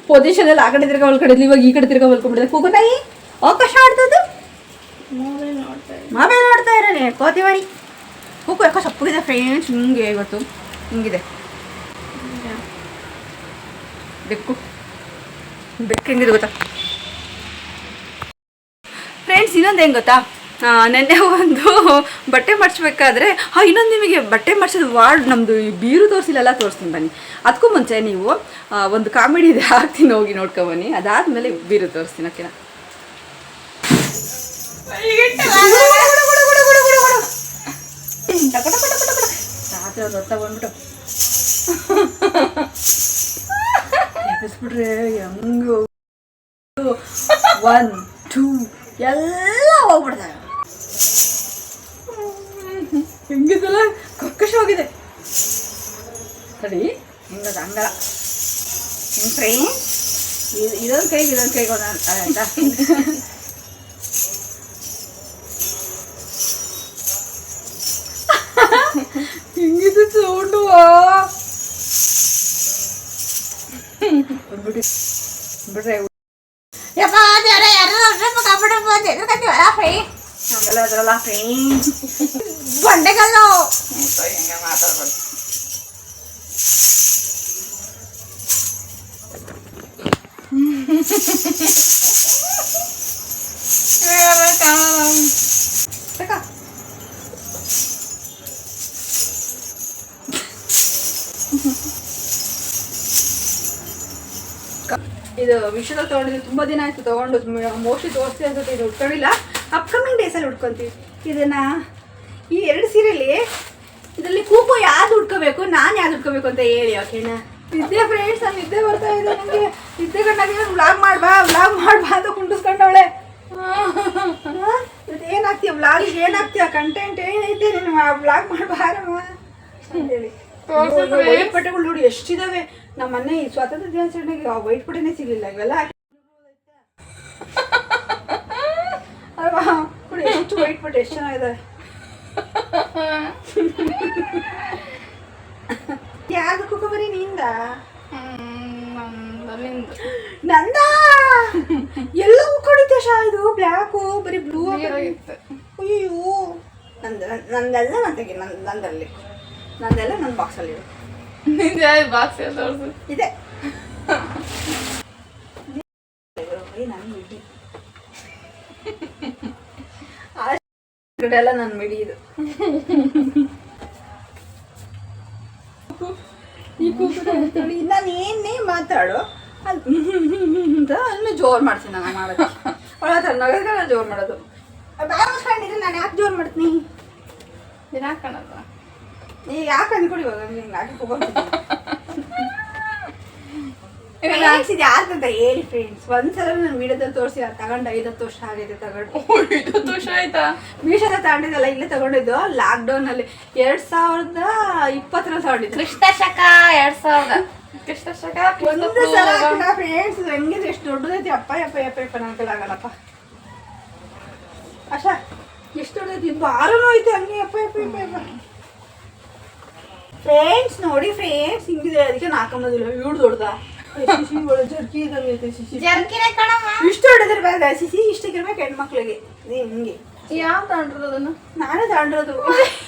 ಪೊಸಿಷನಲ್ಲಿ ಆ ಕಡೆ ತಿರ್ಗಾ ಹೊಲ್ಕಡಿದ್ಲಿ, ಇವಾಗ ಈ ಕಡೆ ತಿರ್ಗಾ ಹೊಲ್ಕೊಂಡ್ಬಿಡಿದೆ. ಕೂಕು ತಾಯಿ ಅವಕಾಶ ಆಡ್ತದ್ದು, ಮೊಬೈಲ್ ನೋಡ್ತಾ ಇರೋನೆ ಕೋತಿವಾರಿ. ಕೂಕು ಯಾಕೋ ಸಪ್ಪಗಿದೆ ಫ್ರೆಂಡ್ಸ್, ಹಿಂಗೆ ಇವತ್ತು ಹಿಂಗಿದೆ. ಬೆಕ್ಕು ಹೆಂಗಿದೆ ಗೊತ್ತಾ ಫ್ರೆಂಡ್ಸ್? ಇನ್ನೊಂದು ಹೆಂಗೆ ಗೊತ್ತಾ, ನೆನ್ನೆ ಒಂದು ಬಟ್ಟೆ ಮಡಿಸ್ಬೇಕಾದ್ರೆ ಇನ್ನೊಂದು ನಿಮಗೆ ಬಟ್ಟೆ ಮಡಿಸೋದು ವಾರ್ಡ್ ನಮ್ಮದು ಬೀರು ತೋರಿಸಿಲ್ಲ, ತೋರಿಸ್ತೀನಿ ಬನ್ನಿ. ಅದಕ್ಕೂ ಮುಂಚೆ ನೀವು ಒಂದು ಕಾಮಿಡಿ ಇದೆ, ಹಾಕ್ತೀನಿ, ಹೋಗಿ ನೋಡ್ಕೊಬನ್ನಿ. ಅದಾದಮೇಲೆ ಬೀರು ತೋರಿಸ್ತೀನಿ. ಓಕೆನಾ? ರಾತ್ರಿ ಅವ್ರು ಹೊತ್ತ ಬಂದ್ಬಿಟ್ಟು ಎಬ್ಬಿಸ್ಬಿಟ್ರೆ ಹೆಂಗೆ 1 2 ಎಲ್ಲ ಹೋಗ್ಬಿಡ್ತಾರೆ. ಹೆಂಗಿದಲ್ಲ ಕರ್ಕಶವಾಗಿದೆ. ಸರಿ, ಹಿಂಗದ ಹಂಗಲ್ಲ. ನಿಮ್ಮ ಫ್ರೆಂಡ್ಸ್ ಇದೊಂದು ಕೈಗೆ ಆಯ್ತಾ. ಹಿಂಗಿದು ಸೌಂಡು ಬಿಡ್ರೆ ನಮ್ಗೆಲ್ಲ ಅದ್ರಲ್ಲ
ಬಂಡೆಗಲ್ಲು
ಮಾತಾಡ್ಬಾರ್ದು. ಇದು ವಿಷಯದಲ್ಲಿ ತೊಗೊಂಡಿದ್ದು ತುಂಬ ದಿನ ಆಯ್ತು ತೊಗೊಂಡು, ಮೋಸ್ಟ್ಲಿ ತೋರಿಸ್ತೀವಿ ಅನ್ಸುತ್ತೆ. ಇದು ಉಟ್ಕೊಂಡಿಲ್ಲ, ಅಪ್ಕಮಿಂಗ್ ಡೇಸಲ್ಲಿ ಉಟ್ಕೊತೀವಿ ಇದನ್ನ. ಈ 2 ಸೀರೆಯಲ್ಲಿ ಇದರಲ್ಲಿ ಕೂಪು ಯಾವ್ದು ಉಟ್ಕೋಬೇಕು, ನಾನು ಯಾವ್ದು ಉಟ್ಕೋಬೇಕು ಅಂತ ಹೇಳಿ. ಓಕೆನಾ? ನಿದ್ದೆ ಫ್ರೆಂಡ್ಸ್, ನಾನು ನಿದ್ದೆ ಬರ್ತಾ ಇದೆ ನನಗೆ. ನಿದ್ದೆ ಕಂಡಾಗ ವ್ಲಾಗ್ ಮಾಡ್ಬಾ ಅಂತ ಕುಂಡಿಸ್ಕೊಂಡವಳೆ. ಇವತ್ತು ಏನಾಗ್ತೀಯ ವ್ಲಾಗಿಗೆ, ಏನಾಗ್ತೀಯ ಕಂಟೆಂಟ್ ಏನೈತೆ ನೀನು ವ್ಲಾಗ್ ಮಾಡ್ಬಾರಮ್ಮ ಅಂತೇಳಿ. ವೈಟ್ ಬಟ್ಟೆಗಳು ನೋಡಿ ಎಷ್ಟಿದಾವೆ. ನಮ್ಮ ಮನೆ ಈ ಸ್ವಾತಂತ್ರ್ಯ ದಿನಾಚರಣೆಗೆ ವೈಟ್ ಬಟ್ಟೆನೇ ಸಿಗಲಿಲ್ಲ. ಇವೆಲ್ಲ ಅಲ್ವಾ ನೋಡಿ, ಎಷ್ಟು ವೈಟ್ ಬಟ್ಟೆ ಎಷ್ಟು ಚೆನ್ನಾಗಿದಾವೆ. ಯಾವ್ದು ಕುಕ್ಕಬರಿ ನಿಂದ? ನಂದ ಎಲ್ಲ ಉಳ್ಕೊಂಡಿದ್ದೆ ಶಾ. ಇದು ಬ್ಲ್ಯಾಕು ಬರೀ ಬ್ಲೂ ಆಗಿತ್ತು. ಅಯ್ಯೋ ನಂದೆಲ್ಲ ನಾನು ತೆಗಿ, ನಂದಲ್ಲಿ ನಂದೆಲ್ಲ ನನ್ನ ಬಾಕ್ಸಲ್ಲಿ
ಬಾಕ್ಸ್
ಇದೆ. ನನ್ನ ಮಿಡಿ ಎಲ್ಲ ನನ್ನ ಮಿಡಿ ಇದು. ಈ ಕೂತ್ಕೊಂಡು ನಾನು ಏನೇ ಮಾತಾಡು ಅಂತ ಇನ್ನೂ ಜೋರು ಮಾಡ್ತೀನಿ. ನಾನು ಮಾಡೋದು ಒಳ ತನ್ನೋಗ ನಾನು ಜೋರು ಮಾಡೋದು. ಬಾಯಿಸ್ಕೊಂಡಿದ್ರೆ ನಾನು ಯಾಕೆ ಜೋರು ಮಾಡ್ತೀನಿ?
ದಿನ ಹಾಕೋಣಲ್ಲ
ಈಗ ಯಾಕೆ ಅಂದ್ಕೊಡಿ ಇವಾಗ ಹಿಂಗೆ ಹಾಕಿ ಹೋಗ್ತೀನಿ. ಇದು ಯಾರ್ದಂತ ಹೇಳಿ ಫ್ರೆಂಡ್ಸ್. ಒಂದ್ಸಲ ನಾನು ವಿಡಿಯೋದಲ್ಲಿ ತೋರಿಸಿ ತಗೊಂಡು 5-10 ವರ್ಷ ಆಗೈತೆ ತಗೊಂಡು.
5 ವರ್ಷ ಆಯ್ತಾ?
ಮೀಶೋದ ತಗೊಂಡಿದ್ದಲ್ಲ, ಇಲ್ಲೇ ತಗೊಂಡಿದ್ದು ಲಾಕ್ಡೌನ್ ಅಲ್ಲಿ 2020 ತಗೊಂಡಿದ್ದು.
ಕ್ರಿಸ್ತಶಕ 2000 ಕ್ರಿಸ್ತಶಕ
ಒಂದು ಸಲ ಫ್ರೆಂಡ್ಸ್. ಹೆಂಗಿದ್ರೆ ಎಷ್ಟು ದೊಡ್ಡದೈತಿ. ಅಪ್ಪ ಯಪ್ಪ ಯಪ್ಪ ಯಪ್ಪ ನನ್ನ ಆಗಲ್ಲಪ್ಪ ಅಷ್ಟ ಎಷ್ಟು ದೊಡ್ಡದೈತಿ. ಇದು ಭಾರನೂ ಐತೆ ಹಂಗೆ ಯಪ್ಪ ಯಪ್ಪ ಯಪ್ಪ ಯಪ್ಪ. ಫ್ರೆಂಡ್ಸ್ ನೋಡಿ ಫ್ರೆಂಡ್ಸ್, ಹಿಂಗಿದೆ. ಅದಕ್ಕೆ ನಾಲ್ಕಂಬದಿಲ್ಲ. ಇವ್ಳು ದೊಡ್ಡದ ಜರ್ಕಿ ಇದ್ದಂಗೆ ಐತೆ. ಶಿಶಿ
ಜರ್ಕಿನೇ ಕಣಮ್ಮ.
ಇಷ್ಟು ಹೊಡೆದಿರ್ಬೇಕ ಶಿಶಿ. ಇಷ್ಟಕ್ಕಿರ್ಬೇಕು ಹೆಣ್ಮಕ್ಳಿಗೆ. ಹಿಂಗೆ
ಯಾವ ತಗೊಂಡ್ರದು ಅದನ್ನು?
ನಾನೇ ತಗೊಂಡಿರೋದು.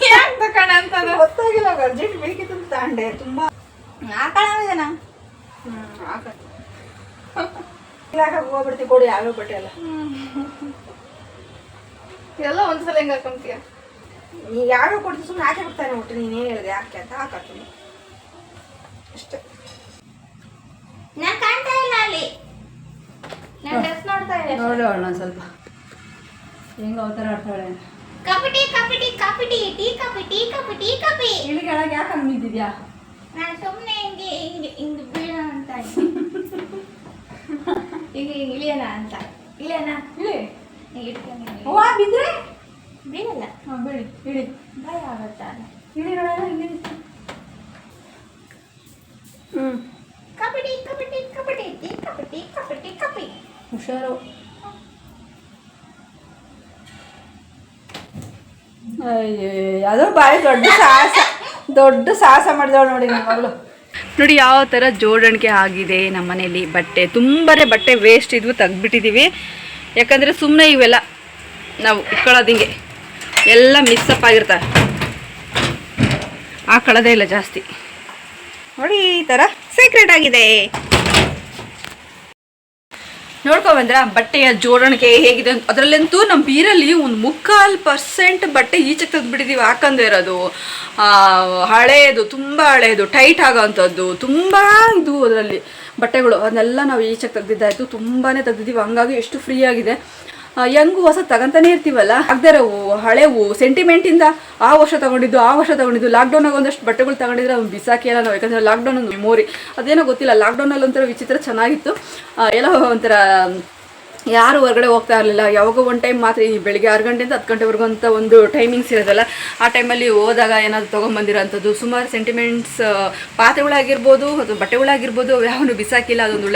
ಯಾಕೆ ತಕೊಂಡೆ ಅಂತದು
ಗೊತ್ತಾಗಿಲ್ಲ. ಅರ್ಜೆಂಟ್ ಬೇಕಿತ್ತು ಅಂತ ತಗೊಂಡೆ. ತುಂಬಾ
ಹಾಕೋಣ
ಹೋಗ್ಬಿಡ್ತೀವಿ ಕೊಡಿ ಯಾವ್ಯಾವ ಬಟ್ಟೆ ಎಲ್ಲ.
ಎಲ್ಲ ಒಂದ್ಸಲ ಹೆಂಗೆ ಹಾಕೊಂತೀಯ?
ನೀ ಯಾವ್ಯಾವ ಕೊಡ್ತೀವಿ ಸುಮ್ಮನೆ ಹಾಕಿ ಬಿಡ್ತಾನೆ. ಒಟ್ಟು ನೀನೇನು ಹೇಳಿದೆ ಯಾಕೆ ಅಂತ ಹಾಕಾತೀನಿ ಅಷ್ಟೇ.
ನಾನು ಕಾಣ್ತಾ ಇಲ್ಲ ಅಲ್ಲಿ. ನಾನು ಡ್ರೆಸ್ ನೋಡ್ತಾ ಇಲ್ಲ.
ನೋಡೋಣ ಸ್ವಲ್ಪ ಹೆಂಗ ಅವತಾರ ಆಡ್ತಾಳೆ.
ಕಪಟಿ ಕಪಟಿ ಕಪಟಿ ಟೀ ಕಪಿ ಟೀ ಕಪಿ ಟೀ ಕಪಿ.
ಇಲ್ಲಿ ಕೆಳಗೆ ಯಾಕೆ ಹಂಗಿದ್ಯಾ?
ನಾನು ಸುಮ್ಮನೆ ಹಿಂಗೆ ಹಿಂಗೆ ಹಿಂಗೆ ಬೀಳೋಣ ಅಂತ ಹಿಂಗೆ ಇಳಿಯೋಣ ಅಂತ. ಇಳಿಯೋಣ
ಇಳಿ.
ಹಿಂಗೆ ಇಟ್ಕೊಂಡು
ಹೂವ ಬಿದ್ದರೆ
ಬೀಳಲ್ಲ.
ಹಾಂ ಬಿಡಿ ಇಳಿ.
ಭಯ ಆಗುತ್ತಾ?
ಇಳಿ ನೋಡೋಣ ಇಲ್ಲಿ.
ಕಪಟಿ ಕಪಟಿ ಕಪಟಿ ಟೀ ಕಪಟಿ ಕಪಟಿ ಕಪಿ.
ಹುಷಾರು. ಅಯ್ಯೋ ಯಾವುದೋ ಬಾಯಿ ದೊಡ್ಡ ಸಾಹಸ ಮಾಡಿದವಳು ನೋಡಿ ನನ್ನ ಮಗಳು. ನೋಡಿ ಯಾವ ಥರ ಜೋಡಣೆ ಆಗಿದೆ ನಮ್ಮ ಮನೇಲಿ. ಬಟ್ಟೆ ತುಂಬಾನೇ ಬಟ್ಟೆ ವೇಸ್ಟ್ ಇದ್ವು, ತೆಗ್ದುಬಿಟ್ಟಿದ್ದೀವಿ. ಯಾಕಂದರೆ ಸುಮ್ಮನೆ ಇವೆಲ್ಲ ನಾವು ಇಟ್ಕೊಳ್ಳೋದು ಹಿಂಗೆ ಎಲ್ಲ ಮಿಕ್ಸಪ್ ಆಗಿರ್ತವೆ, ಹಾಕೊಳ್ಳೋದೇ ಇಲ್ಲ ಜಾಸ್ತಿ. ನೋಡಿ ಈ ಥರ ಸೀಕ್ರೆಟ್ ಆಗಿದೆ. ನೋಡ್ಕೊಬಂದ್ರ ಬಟ್ಟೆಯ ಜೋಡಣೆ ಹೇಗಿದೆ ಅಂತ. ಅದರಲ್ಲಂತೂ ನಮ್ಮ ಬೀರಲ್ಲಿ ಒಂದು 3/4% ಬಟ್ಟೆ ಈಚೆಗೆ ತೆಗೆದುಬಿಟ್ಟಿದ್ದೀವಿ. ಹಾಕಂದೇ ಇರೋದು ಹಳೇದು, ತುಂಬ ಹಳೇದು, ಟೈಟ್ ಆಗೋವಂಥದ್ದು ತುಂಬ ಇದು ಅದರಲ್ಲಿ ಬಟ್ಟೆಗಳು. ಅದನ್ನೆಲ್ಲ ನಾವು ಈಚೆಗೆ ತೆಗ್ದಿದ್ದಾಯಿತು. ತುಂಬಾ ತೆಗ್ದಿದ್ದೀವಿ. ಹಂಗಾಗಿ ಎಷ್ಟು ಫ್ರೀ ಆಗಿದೆ. ಹೆಂಗೂ ಹೊಸ ತಗೊಂತಾನೆ ಇರ್ತೀವಲ್ಲ, ಆಗದೇ ಇರೋವು ಹಳೆವು ಸೆಂಟಿಮೆಂಟಿಂದ ಆ ವರ್ಷ ತೊಗೊಂಡಿದ್ದು ಲಾಕ್ಡೌನಾಗ ಒಂದಷ್ಟು ಬಟ್ಟೆಗಳು ತೊಗೊಂಡಿದ್ರೆ ಅವ್ನು ಬಿಸಾಕಿಲ್ಲ ನಾವು. ಯಾಕಂದರೆ ಲಾಕ್ಡೌನ್ ಒಂದು ಮೆಮೊರಿ. ಅದೇನೋ ಗೊತ್ತಿಲ್ಲ, ಲಾಕ್ಡೌನಲ್ಲಿ ಒಂಥರ ವಿಚಿತ್ರ ಚೆನ್ನಾಗಿತ್ತು. ಎಲ್ಲ ಒಂಥರ ಯಾರು ಹೊರಗಡೆ ಹೋಗ್ತಾ ಇರಲಿಲ್ಲ. ಯಾವಾಗ ಒಂದು ಟೈಮ್ ಮಾತ್ರ ಈ ಬೆಳಿಗ್ಗೆ 6 ಗಂಟೆಯಿಂದ 10 ಗಂಟೆವರೆಗೂ ಅಂತ ಒಂದು ಟೈಮಿಂಗ್ಸ್ ಇರೋದಲ್ಲ, ಆ ಟೈಮಲ್ಲಿ ಹೋದಾಗ ಏನಾದರೂ ತೊಗೊಂಬಂದಿರೋಂಥದ್ದು ಸುಮಾರು ಸೆಂಟಿಮೆಂಟ್ಸ್, ಪಾತ್ರೆಗಳಾಗಿರ್ಬೋದು ಅಥವಾ ಬಟ್ಟೆಗಳಾಗಿರ್ಬೋದು ಯಾವನು ಬಿಸಾಕಿಲ್ಲ. ಅದೊಂದು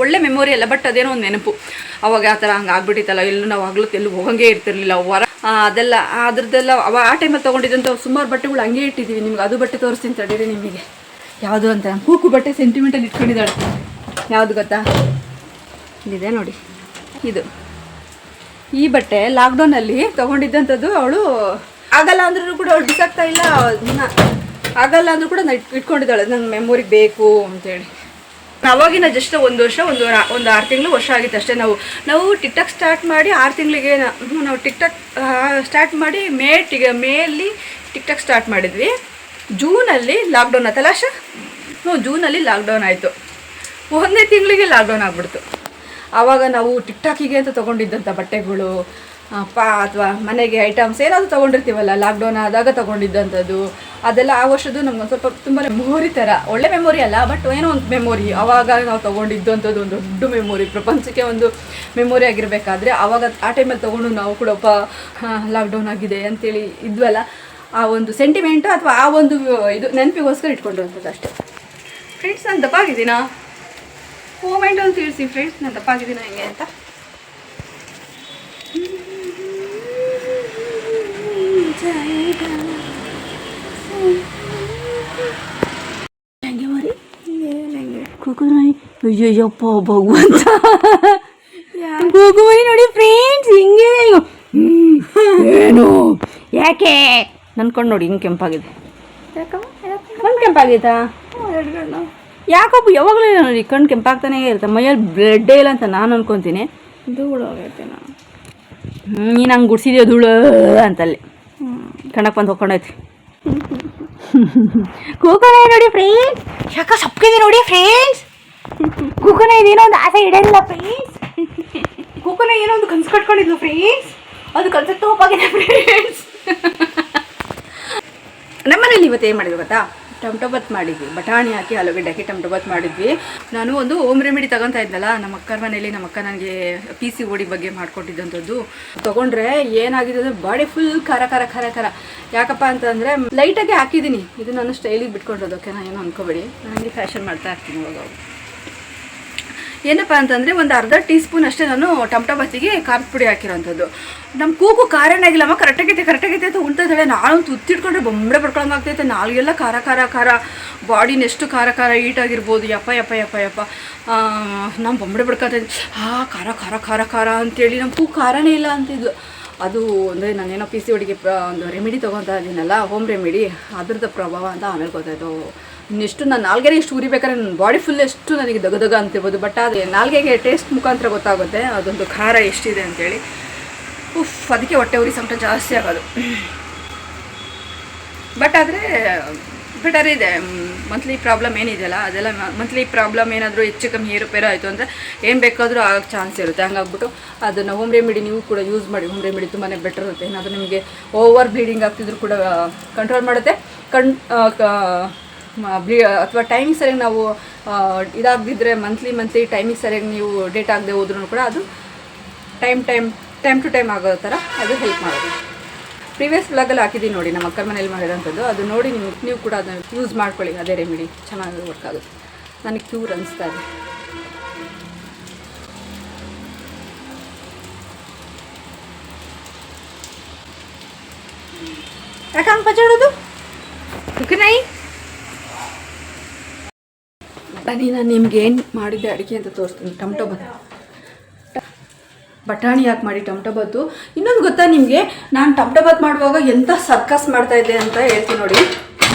ಒಳ್ಳೆ ಮೆಮೊರಿ ಅಲ್ಲ, ಬಟ್ ಅದೇನೋ ಒಂದು ನೆನಪು. ಅವಾಗ ಆ ಥರ ಹಂಗೆ ಆಗ್ಬಿಟ್ಟಿತ್ತಲ್ಲ, ಎಲ್ಲೂ ನಾವು ಆಗಲೂ ಎಲ್ಲೂ ಹೋಗಂಗೆ ಇರ್ತಿರ್ಲಿಲ್ಲ. ಅದೆಲ್ಲ ಅದ್ರದ್ದೆಲ್ಲ ಆ ಟೈಮಲ್ಲಿ ತೊಗೊಂಡಿದ್ದಂಥ ಸುಮಾರು ಬಟ್ಟೆಗಳು ಹಂಗೆ ಇಟ್ಟಿದ್ದೀವಿ. ನಿಮ್ಗೆ ಅದು ಬಟ್ಟೆ ತೋರಿಸ್ತೀನಿ ತಡೀರಿ ನಿಮಗೆ, ಯಾವುದು ಅಂತ. ಕೂಕು ಬಟ್ಟೆ ಸೆಂಟಿಮೆಂಟಲ್ಲಿ ಇಟ್ಕೊಂಡಿದ್ದಾಳೆ. ಯಾವುದು ಗೊತ್ತಾ? ಇದಿದೆ ನೋಡಿ, ಇದು ಈ ಬಟ್ಟೆ ಲಾಕ್ಡೌನಲ್ಲಿ ತೊಗೊಂಡಿದ್ದಂಥದ್ದು. ಅವಳು ಆಗಲ್ಲ ಅಂದ್ರೂ ಕೂಡ ಅವಳು ಬಿಸಾಕ್ತಾ ಇಲ್ಲ, ಆಗಲ್ಲ ಅಂದರೂ ಕೂಡ ನಾನು ಇಟ್ಕೊಂಡಿದ್ದಾಳೆ, ನಂಗೆ ಮೆಮೊರಿಗೆ ಬೇಕು ಅಂತೇಳಿ. ಅವಾಗಿನ ಜಸ್ಟ್ ಒಂದು ವರ್ಷ ಒಂದು 6 ತಿಂಗಳು ವರ್ಷ ಆಗಿತ್ತು ಅಷ್ಟೇ. ನಾವು ಟಿಕ್ಟಾಕ್ ಸ್ಟಾರ್ಟ್ ಮಾಡಿ 6 ತಿಂಗಳಿಗೆ ನಾವು ಟಿಕ್ಟಾಕ್ ಸ್ಟಾರ್ಟ್ ಮಾಡಿ ಮೇಯಲ್ಲಿ ಟಿಕ್ಟಾಕ್ ಸ್ಟಾರ್ಟ್ ಮಾಡಿದ್ವಿ. ಜೂನಲ್ಲಿ ಲಾಕ್ಡೌನ್ ಆಯ್ತಲ್ಲ ಅಷ್ಟ? ಜೂನಲ್ಲಿ ಲಾಕ್ಡೌನ್ ಆಯಿತು. 1ನೇ ತಿಂಗಳಿಗೆ ಲಾಕ್ಡೌನ್ ಆಗಿಬಿಡ್ತು. ಆವಾಗ ನಾವು ಟಿಕ್ಟಾಕಿಗೆ ಅಂತ ತೊಗೊಂಡಿದ್ದಂಥ ಬಟ್ಟೆಗಳು ಅಥವಾ ಮನೆಗೆ ಐಟಮ್ಸ್ ಏನಾದರೂ ತೊಗೊಂಡಿರ್ತೀವಲ್ಲ, ಲಾಕ್ಡೌನ್ ಆದಾಗ ತೊಗೊಂಡಿದ್ದಂಥದ್ದು ಅದೆಲ್ಲ ಆ ವರ್ಷದ್ದು ನಮ್ಗೆ ಸ್ವಲ್ಪ ತುಂಬ ಮೆಮೊರಿ ಥರ. ಒಳ್ಳೆ ಮೆಮೊರಿ ಅಲ್ಲ, ಬಟ್ ಏನೋ ಒಂದು ಮೆಮೊರಿ. ಆವಾಗ ನಾವು ತೊಗೊಂಡಿದ್ದಂಥದ್ದು ಒಂದು ದೊಡ್ಡ ಮೆಮೊರಿ, ಪ್ರಪಂಚಕ್ಕೆ ಒಂದು ಮೆಮೊರಿ ಆಗಿರಬೇಕಾದ್ರೆ ಆವಾಗ ಆ ಟೈಮಲ್ಲಿ ತೊಗೊಂಡು ನಾವು ಕೂಡ ಲಾಕ್ಡೌನ್ ಆಗಿದೆ ಅಂತೇಳಿ ಇದ್ವಲ್ಲ, ಆ ಒಂದು ಸೆಂಟಿಮೆಂಟು ಅಥವಾ ಆ ಒಂದು ಇದು ನೆನಪಿಗೋಸ್ಕರ ಇಟ್ಕೊಂಡಿರುವಂಥದ್ದು ಅಷ್ಟೇ. ಫ್ರೆಂಡ್ಸ್, ನಾನು ದಪ್ಪಾಗಿದ್ದೀನಾ? ಕಾಮೆಂಟಲ್ಲಿ ತಿಳಿಸಿ ಫ್ರೆಂಡ್ಸ್, ನಾನು ದಪ್ಪಾಗಿದ್ದೀನ ಹೆಂಗೆ ಅಂತ. ಹೆಂಗೆ ಮರಿ ಕೂಗುನಾಯಿ, ಅಯ್ಯಯ್ಯಪ್ಪ ಭಗವಂತ, ಕೂಗುಮರಿ ನೋಡಿ ಫ್ರೆಂಡ್ಸ್ ಹಿಂಗೆ. ಏನು ಯಾಕೆ ನನ್ಕೊಂಡು ನೋಡಿ ಹಿಂಗೆ ಕೆಂಪಾಗಿದೆ. ಕಣ್ಣು ಕೆಂಪಾಗೈತಾ? ಯಾಕಪ್ಪ ಯಾವಾಗಲೂ ನೋಡಿ ಕಣ್ಣು ಕೆಂಪಾಗ್ತಾನೆ ಇರುತ್ತೆ, ಮೈಯಲ್ಲಿ ಬ್ಲಡ್ಡೇ ಇಲ್ಲ ಅಂತ ನಾನು ಅನ್ಕೊತೀನಿ. ಧೂಳು ಆಗೈತೆ. ನಾನು ನೀನು ಹಂಗೆ ಗುಡ್ಸಿದ್ಯೋ ಧೂಳು ಅಂತಲ್ಲಿ ಕಣ್ಣಕ್ಕೆ ಬಂದು ಹೋಗ್ಕೊಂಡೈತಿ. ಕೂಕೋನಾಯಿ ನೋಡಿ ಫ್ರೆಂಡ್ಸ್, ಯಾಕ ಸಪ್ಕಿದೆ ನೋಡಿ ಫ್ರೆಂಡ್ಸ್. ಕೂಕೋನಾಯಿ ಏನೋ ಒಂದು ಆಸೆ ಇಡಲಿಲ್ಲ ಫ್ರೆಂಡ್ಸ್. ಕೂಕೋನಾಯಿ ಏನೋ ಒಂದು ಕನ್ಸು ಕಟ್ಕೊಂಡಿದ್ಲು ಫ್ರೆಂಡ್ಸ್, ಅದು ಕನ್ಸು ತೋಪಾಗಿದೆ ಫ್ರೆಂಡ್ಸ್. ನಮ್ಮನೇಲಿ ಇವತ್ತು ಏನು ಮಾಡಿದ್ವಿ ಗೊತ್ತಾ? ಟೊಮಟೊ ಬಾತ್ ಮಾಡಿದ್ವಿ, ಬಟಾಣಿ ಹಾಕಿ ಆಲೂಗಡ್ಡೆ ಹಾಕಿ ಟೊಮಟೊ ಬಾತ್ ಮಾಡಿದ್ವಿ. ನಾನು ಒಂದು ಹೋಮ್ ರೆಮಿಡಿ ತಗೊತಾ ಇದ್ನಲ್ಲ ನಮ್ಮ ಅಕ್ಕರ ಮನೇಲಿ. ನಮ್ಮ ಅಕ್ಕ ನನಗೆ PCOD ಬಗ್ಗೆ ಮಾಡಿಕೊಟ್ಟಿದ್ದಂಥದ್ದು ತೊಗೊಂಡ್ರೆ ಏನಾಗಿದೆ ಅಂದರೆ ಬಾಡಿ ಫುಲ್ ಖಾರ ಖಾರ ಖಾರ ಖಾರ. ಯಾಕಪ್ಪ ಅಂತಂದರೆ ಲೈಟಾಗಿ ಹಾಕಿದ್ದೀನಿ, ಇದು ನಾನು ಸ್ಟೈಲಿಗೆ ಬಿಟ್ಕೊಂಡಿರೋದು. ಓಕೆ, ನಾನು ಏನೋ ಅನ್ಕೋಬೇಡಿ, ನನಗೆ ಫ್ಯಾಷನ್ ಮಾಡ್ತಾ ಇರ್ತೀನಿ ಇವಾಗ. ಏನಪ್ಪ ಅಂತಂದರೆ ಒಂದು ಅರ್ಧ ಟೀ ಸ್ಪೂನ್ ಅಷ್ಟೇ ನಾನು ಟೊಮಟೊ ಬಾತಿಗೆ ಖಾರದ ಪುಡಿ ಹಾಕಿರೋಂಥದ್ದು. ನಮ್ಮ ಕೂಗು ಖಾರನೇ ಆಗಿಲ್ಲಮ್ಮ, ಕರೆಕ್ಟಾಗೈತೆ ಅಂತ ಉಳ್ತಾ ಇದ್ದಾಳೆ. ನಾನು ತುತ್ತಿಟ್ಕೊಂಡ್ರೆ ಬೊಂಬೆ ಪಡ್ಕೊಳಂಗೆ ಆಗ್ತೈತೆ. ನಾಲ್ಗೆಲ್ಲ ಖಾರ ಖಾರ ಖಾರ, ಬಾಡಿನ ಎಷ್ಟು ಖಾರ ಖಾರ ಹೀಟಾಗಿರ್ಬೋದು. ಯಪ್ಪ ನಮ್ಮ ಬೊಂಬೆ ಪಡ್ಕೊತೈತೆ. ಖಾರ ಖಾರ ಖಾರ ಖಾರ ಅಂತೇಳಿ ನಮ್ಮ ಕೂಗು ಖಾರನೇ ಇಲ್ಲ ಅಂತಿದ್ಲು. ಅದು ಅಂದರೆ ನಾನೇನೋ PCODಗೆ ಒಂದು ರೆಮಿಡಿ ತೊಗೊತಾ ಇದ್ದೀನಲ್ಲ, ಹೋಮ್ ರೆಮಿಡಿ, ಅದ್ರದ್ದು ಪ್ರಭಾವ ಅಂತ ಆಮೇಲೆ ಗೊತ್ತಾಯಿತು. ಇನ್ನೆಷ್ಟು ನಾನು ನಾಲ್ಗೆನೇ ಎಷ್ಟು ಉರಿಬೇಕಾದ್ರೆ ನನ್ನ ಬಾಡಿ ಫುಲ್ ಎಷ್ಟು ನನಗೆ ದಗದಗ ಅಂತಿರ್ಬೋದು. ಬಟ್ ಅದೇ ನಾಲ್ಗೆಗೆ ಟೇಸ್ಟ್ ಮುಖಾಂತರ ಗೊತ್ತಾಗುತ್ತೆ ಅದೊಂದು ಖಾರ ಎಷ್ಟಿದೆ ಅಂತೇಳಿ. ಅದಕ್ಕೆ ಹೊಟ್ಟೆ ಉರಿ ಸಂಕಟ ಜಾಸ್ತಿ ಆಗೋದು. ಬಟ್ ಆದರೆ ಬೆಟರ್ ಇದೆ. ಮಂತ್ಲಿ ಪ್ರಾಬ್ಲಮ್ ಏನಿದೆಯಲ್ಲ ಅದೆಲ್ಲ, ಮಂತ್ಲಿ ಪ್ರಾಬ್ಲಮ್ ಏನಾದರೂ ಹೆಚ್ಚು ಕಮ್ಮಿ ಏರುಪೇರು ಆಯಿತು ಅಂದರೆ ಏನು ಬೇಕಾದರೂ ಆಗೋಕ್ಕೆ ಚಾನ್ಸ್ ಇರುತ್ತೆ. ಹಂಗಾಗ್ಬಿಟ್ಟು ಅದನ್ನು ಹೋಮ್ ರೆಮಿಡಿ ನೀವು ಕೂಡ ಯೂಸ್ ಮಾಡಿ. ಹೋಮ್ ರೆಮಿಡಿ ತುಂಬಾ ಬೆಟರ್ ಇರುತ್ತೆ. ಏನಾದರೂ ನಿಮಗೆ ಓವರ್ ಬ್ಲೀಡಿಂಗ್ ಆಗ್ತಿದ್ರು ಕೂಡ ಕಂಟ್ರೋಲ್ ಮಾಡುತ್ತೆ. ಅಥವಾ ಟೈಮಿಂಗ್ ಸರಿಯಾಗಿ ನಾವು ಇದಾಗದಿದ್ದರೆ ಮಂತ್ಲಿ ಟೈಮಿಂಗ್ ಸರಿಯಾಗಿ ನೀವು ಡೇಟ್ ಆಗದೆ ಹೋದ್ರೂ ಕೂಡ ಅದು ಟೈಮ್ ಟು ಟೈಮ್ ಆಗೋ ಥರ ಅದು ಹೆಲ್ಪ್ ಮಾಡೋದು. ಪ್ರೀವಿಯಸ್ ವ್ಲಾಗಲ್ಲಿ ಹಾಕಿದ್ದೀನಿ ನೋಡಿ, ನಮ್ಮ ಅಕ್ಕರ ಮನೇಲಿ ಮಾಡಿರೋಂಥದ್ದು. ಅದು ನೋಡಿ ನೀವು ಕೂಡ ಅದನ್ನು ಯೂಸ್ ಮಾಡ್ಕೊಳ್ಳಿ. ಅದೇ ರೆಮಿಡಿ ಚೆನ್ನಾಗಿ ವರ್ಕ್ ಆಗುತ್ತೆ. ನನಗೆ ಕ್ಯೂರ್ ಅನಿಸ್ತಾ ಇದೆ. ಯಾಕಂಗೆ ಪಚಾಡೋದು ಕುಕ್ಕನಾಯಿ? ಬನ್ನಿ, ನಾನು ನಿಮ್ಗೆ ಏನು ಮಾಡಿದ್ದೆ ಅಡುಗೆ ಅಂತ ತೋರಿಸ್ತೀನಿ. ಟೊಮಟೊ ಬಾತ್, ಬಟಾಣಿ ಹಾಕಿ ಮಾಡಿ ಟೊಮಟೊ ಬಾತು. ಇನ್ನೊಂದು ಗೊತ್ತಾ ನಿಮಗೆ, ನಾನು ಟೊಮಟೊ ಬಾತ್ ಮಾಡುವಾಗ ಎಂಥ ಸರ್ಕಸ್ ಮಾಡ್ತಾಯಿದ್ದೆ ಅಂತ ಹೇಳ್ತೀನಿ ನೋಡಿ.